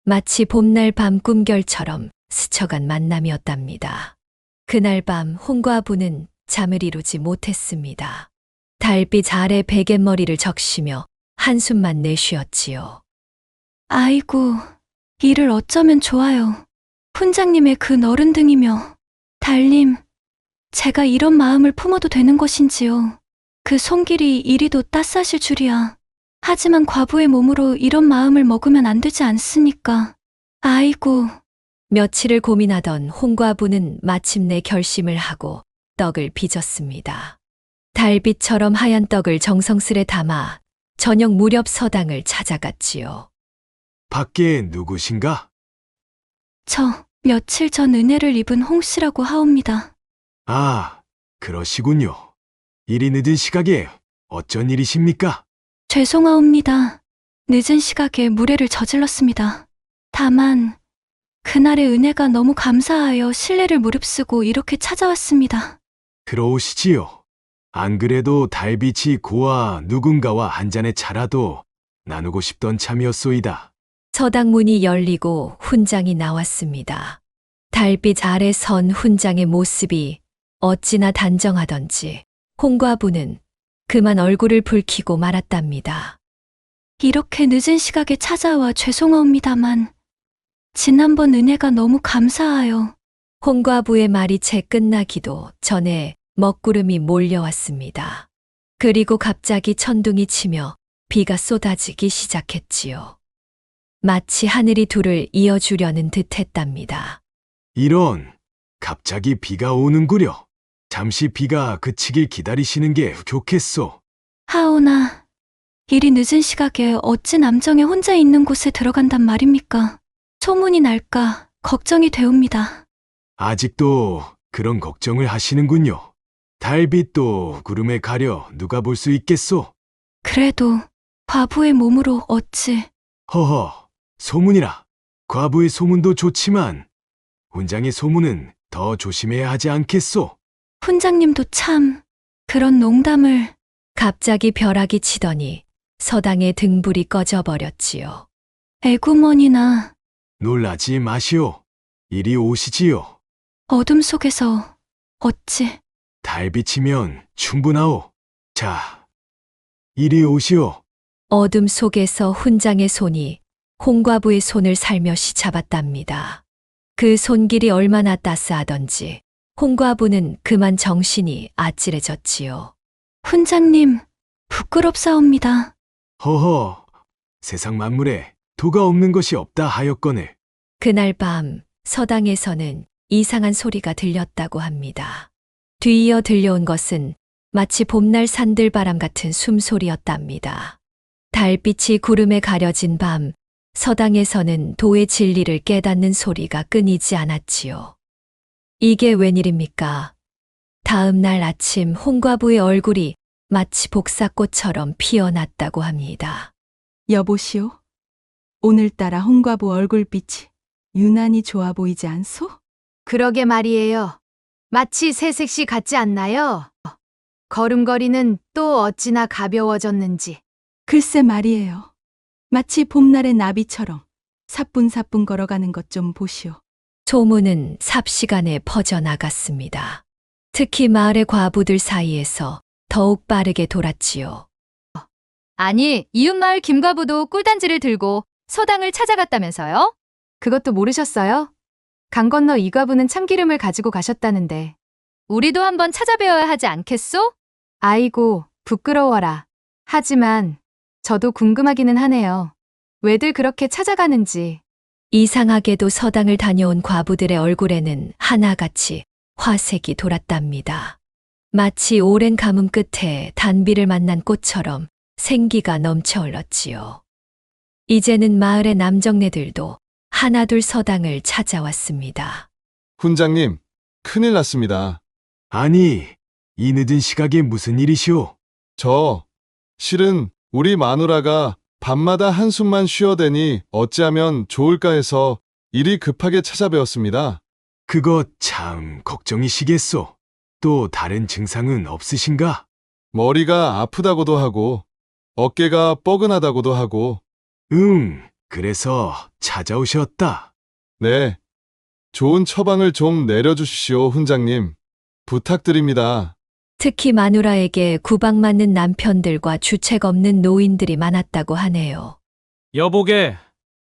마치 봄날 밤 꿈결처럼 스쳐간 만남이었답니다. 그날 밤 홍과부는 잠을 이루지 못했습니다. 달빛 아래 베갯머리를 적시며 한숨만 내쉬었지요. 아이고, 이를 어쩌면 좋아요. 훈장님의 그 너른 등이며. 달님, 제가 이런 마음을 품어도 되는 것인지요. 그 손길이 이리도 따스하실 줄이야. 하지만 과부의 몸으로 이런 마음을 먹으면 안 되지 않습니까? 아이고. 며칠을 고민하던 홍과부는 마침내 결심을 하고 떡을 빚었습니다. 달빛처럼 하얀 떡을 정성스레 담아 저녁 무렵 서당을 찾아갔지요. 밖에 누구신가? 저 며칠 전 은혜를 입은 홍씨라고 하옵니다. 아, 그러시군요. 이리 늦은 시각에 어쩐 일이십니까? 죄송하옵니다. 늦은 시각에 무례를 저질렀습니다. 다만 그날의 은혜가 너무 감사하여 신뢰를 무릅쓰고 이렇게 찾아왔습니다. 들어오시지요. 안 그래도 달빛이 고와 누군가와 한 잔의 차라도 나누고 싶던 참이었소이다. 서당 문이 열리고 훈장이 나왔습니다. 달빛 아래 선 훈장의 모습이 어찌나 단정하던지 홍과부는 그만 얼굴을 붉히고 말았답니다. 이렇게 늦은 시각에 찾아와 죄송하옵니다만 지난번 은혜가 너무 감사하여. 홍과부의 말이 채 끝나기도 전에 먹구름이 몰려왔습니다. 그리고 갑자기 천둥이 치며 비가 쏟아지기 시작했지요. 마치 하늘이 둘을 이어주려는 듯했답니다. 이런, 갑자기 비가 오는구려. 잠시 비가 그치길 기다리시는 게 좋겠소. 하오나, 이리 늦은 시각에 어찌 남정에 혼자 있는 곳에 들어간단 말입니까? 소문이 날까 걱정이 되옵니다. 아직도 그런 걱정을 하시는군요. 달빛도 구름에 가려 누가 볼 수 있겠소? 그래도 과부의 몸으로 어찌. 허허, 소문이라. 과부의 소문도 좋지만 훈장의 소문은 더 조심해야 하지 않겠소? 훈장님도 참 그런 농담을. 갑자기 벼락이 치더니 서당의 등불이 꺼져버렸지요. 애구머니나 놀라지 마시오. 이리 오시지요. 어둠 속에서 어찌 달빛이면 충분하오. 자, 이리 오시오. 어둠 속에서 훈장의 손이 홍과부의 손을 살며시 잡았답니다. 그 손길이 얼마나 따스하던지 홍과부는 그만 정신이 아찔해졌지요. 훈장님, 부끄럽사옵니다. 허허, 세상 만물에 도가 없는 것이 없다 하였거늘. 그날 밤 서당에서는 이상한 소리가 들렸다고 합니다. 뒤이어 들려온 것은 마치 봄날 산들바람 같은 숨소리였답니다. 달빛이 구름에 가려진 밤, 서당에서는 도의 진리를 깨닫는 소리가 끊이지 않았지요. 이게 웬일입니까? 다음 날 아침 홍과부의 얼굴이 마치 복사꽃처럼 피어났다고 합니다. 여보시오, 오늘따라 홍과부 얼굴빛이 유난히 좋아 보이지 않소? 그러게 말이에요. 마치 새색시 같지 않나요? 걸음걸이는 또 어찌나 가벼워졌는지. 글쎄 말이에요. 마치 봄날의 나비처럼 사뿐사뿐 걸어가는 것 좀 보시오. 소문은 삽시간에 퍼져나갔습니다. 특히 마을의 과부들 사이에서 더욱 빠르게 돌았지요. 아니, 이웃마을 김과부도 꿀단지를 들고 서당을 찾아갔다면서요? 그것도 모르셨어요? 강 건너 이 과부는 참기름을 가지고 가셨다는데. 우리도 한번 찾아뵈어야 하지 않겠소? 아이고, 부끄러워라. 하지만 저도 궁금하기는 하네요. 왜들 그렇게 찾아가는지. 이상하게도 서당을 다녀온 과부들의 얼굴에는 하나같이 화색이 돌았답니다. 마치 오랜 가뭄 끝에 단비를 만난 꽃처럼 생기가 넘쳐 흘렀지요. 이제는 마을의 남정네들도 하나둘 서당을 찾아왔습니다. 훈장님, 큰일 났습니다. 아니, 이 늦은 시각에 무슨 일이시오? 실은 우리 마누라가 밤마다 한숨만 쉬어대니 어찌하면 좋을까 해서 일이 급하게 찾아뵈었습니다. 그거 참 걱정이시겠소. 또 다른 증상은 없으신가? 머리가 아프다고도 하고 어깨가 뻐근하다고도 하고. 그래서 찾아오셨다. 네. 좋은 처방을 좀 내려주십시오, 훈장님. 부탁드립니다. 특히 마누라에게 구박 맞는 남편들과 주책 없는 노인들이 많았다고 하네요. 여보게,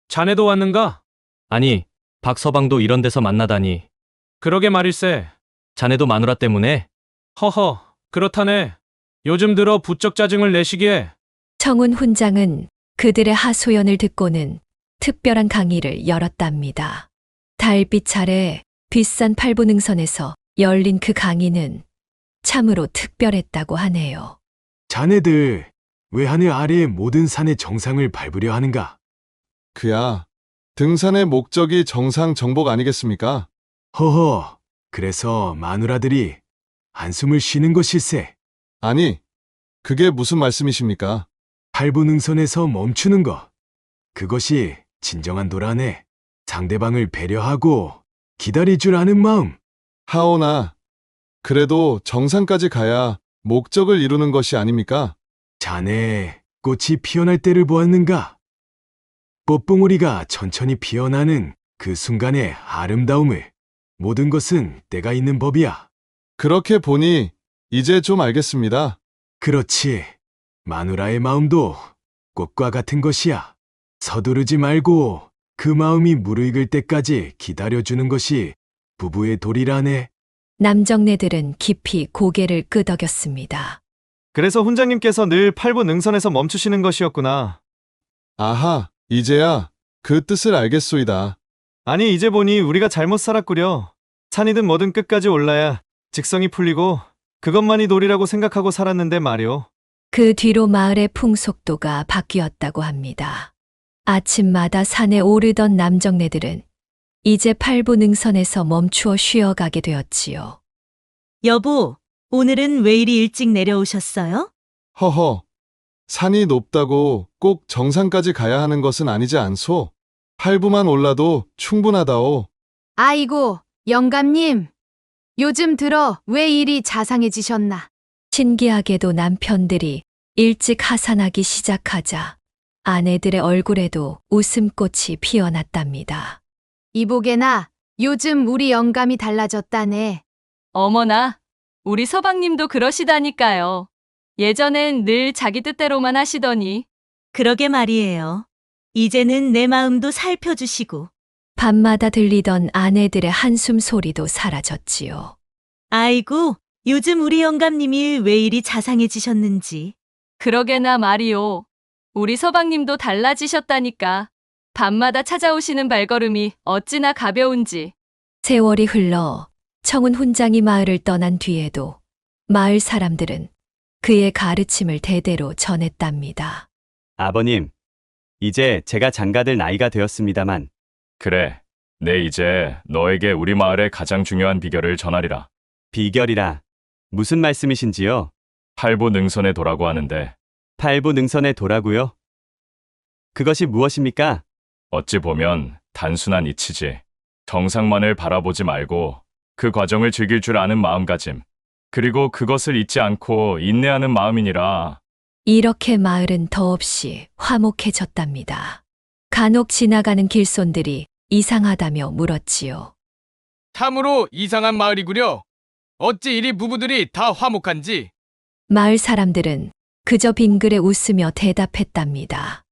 자네도 왔는가? 아니, 박서방도 이런 데서 만나다니. 그러게 말일세. 자네도 마누라 때문에? 허허, 그렇다네. 요즘 들어 부쩍 짜증을 내시기에. 청운 훈장은 그들의 하소연을 듣고는 특별한 강의를 열었답니다. 달빛 아래 뒷산 팔부능선에서 열린 그 강의는 참으로 특별했다고 하네요. 자네들 왜 하늘 아래의 모든 산의 정상을 밟으려 하는가? 그야 등산의 목적이 정상 정복 아니겠습니까? 허허, 그래서 마누라들이 한숨을 쉬는 것일세. 아니, 그게 무슨 말씀이십니까? 팔부능선에서 멈추는 것. 그것이 진정한 도라네. 상대방을 배려하고 기다릴 줄 아는 마음. 하오나, 그래도 정상까지 가야 목적을 이루는 것이 아닙니까? 자네, 꽃이 피어날 때를 보았는가? 꽃봉오리가 천천히 피어나는 그 순간의 아름다움을. 모든 것은 때가 있는 법이야. 그렇게 보니 이제 좀 알겠습니다. 그렇지. 마누라의 마음도 꽃과 같은 것이야. 서두르지 말고 그 마음이 무르익을 때까지 기다려주는 것이 부부의 도리라네. 남정네들은 깊이 고개를 끄덕였습니다. 그래서 훈장님께서 늘 팔부 능선에서 멈추시는 것이었구나. 아하, 이제야 그 뜻을 알겠소이다. 아니, 이제 보니 우리가 잘못 살았구려. 산이든 뭐든 끝까지 올라야 직성이 풀리고 그것만이 도리라고 생각하고 살았는데 말이오. 그 뒤로 마을의 풍속도가 바뀌었다고 합니다. 아침마다 산에 오르던 남정네들은 이제 팔부 능선에서 멈추어 쉬어가게 되었지요. 여보, 오늘은 왜 이리 일찍 내려오셨어요? 허허, 산이 높다고 꼭 정상까지 가야 하는 것은 아니지 않소? 팔부만 올라도 충분하다오. 아이고, 영감님. 요즘 들어 왜 이리 자상해지셨나? 신기하게도 남편들이 일찍 하산하기 시작하자 아내들의 얼굴에도 웃음꽃이 피어났답니다. 이보게나, 요즘 우리 영감이 달라졌다네. 어머나, 우리 서방님도 그러시다니까요. 예전엔 늘 자기 뜻대로만 하시더니. 그러게 말이에요. 이제는 내 마음도 살펴주시고. 밤마다 들리던 아내들의 한숨 소리도 사라졌지요. 아이고, 요즘 우리 영감님이 왜 이리 자상해지셨는지. 그러게나 말이요. 우리 서방님도 달라지셨다니까. 밤마다 찾아오시는 발걸음이 어찌나 가벼운지. 세월이 흘러 청운 훈장이 마을을 떠난 뒤에도 마을 사람들은 그의 가르침을 대대로 전했답니다. 아버님, 이제 제가 장가들 나이가 되었습니다만 그래, 내 이제 너에게 우리 마을의 가장 중요한 비결을 전하리라. 비결이라 무슨 말씀이신지요? 팔보능선의 도라고 하는데. 팔보능선의 도라고요? 그것이 무엇입니까? 어찌 보면 단순한 이치지. 정상만을 바라보지 말고 그 과정을 즐길 줄 아는 마음가짐. 그리고 그것을 잊지 않고 인내하는 마음이니라. 이렇게 마을은 더없이 화목해졌답니다. 간혹 지나가는 길손들이 이상하다며 물었지요. 참으로 이상한 마을이구려. 어찌 이리 부부들이 다 화목한지. 마을 사람들은 그저 빙그레 웃으며 대답했답니다.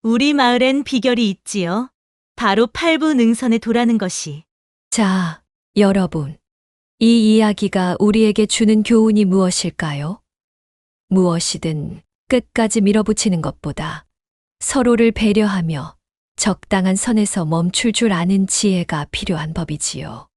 우리 마을엔 비결이 있지요. 바로 팔부능선에 도라는 것이. 자, 여러분. 이 이야기가 우리에게 주는 교훈이 무엇일까요? 무엇이든 끝까지 밀어붙이는 것보다 서로를 배려하며 적당한 선에서 멈출 줄 아는 지혜가 필요한 법이지요.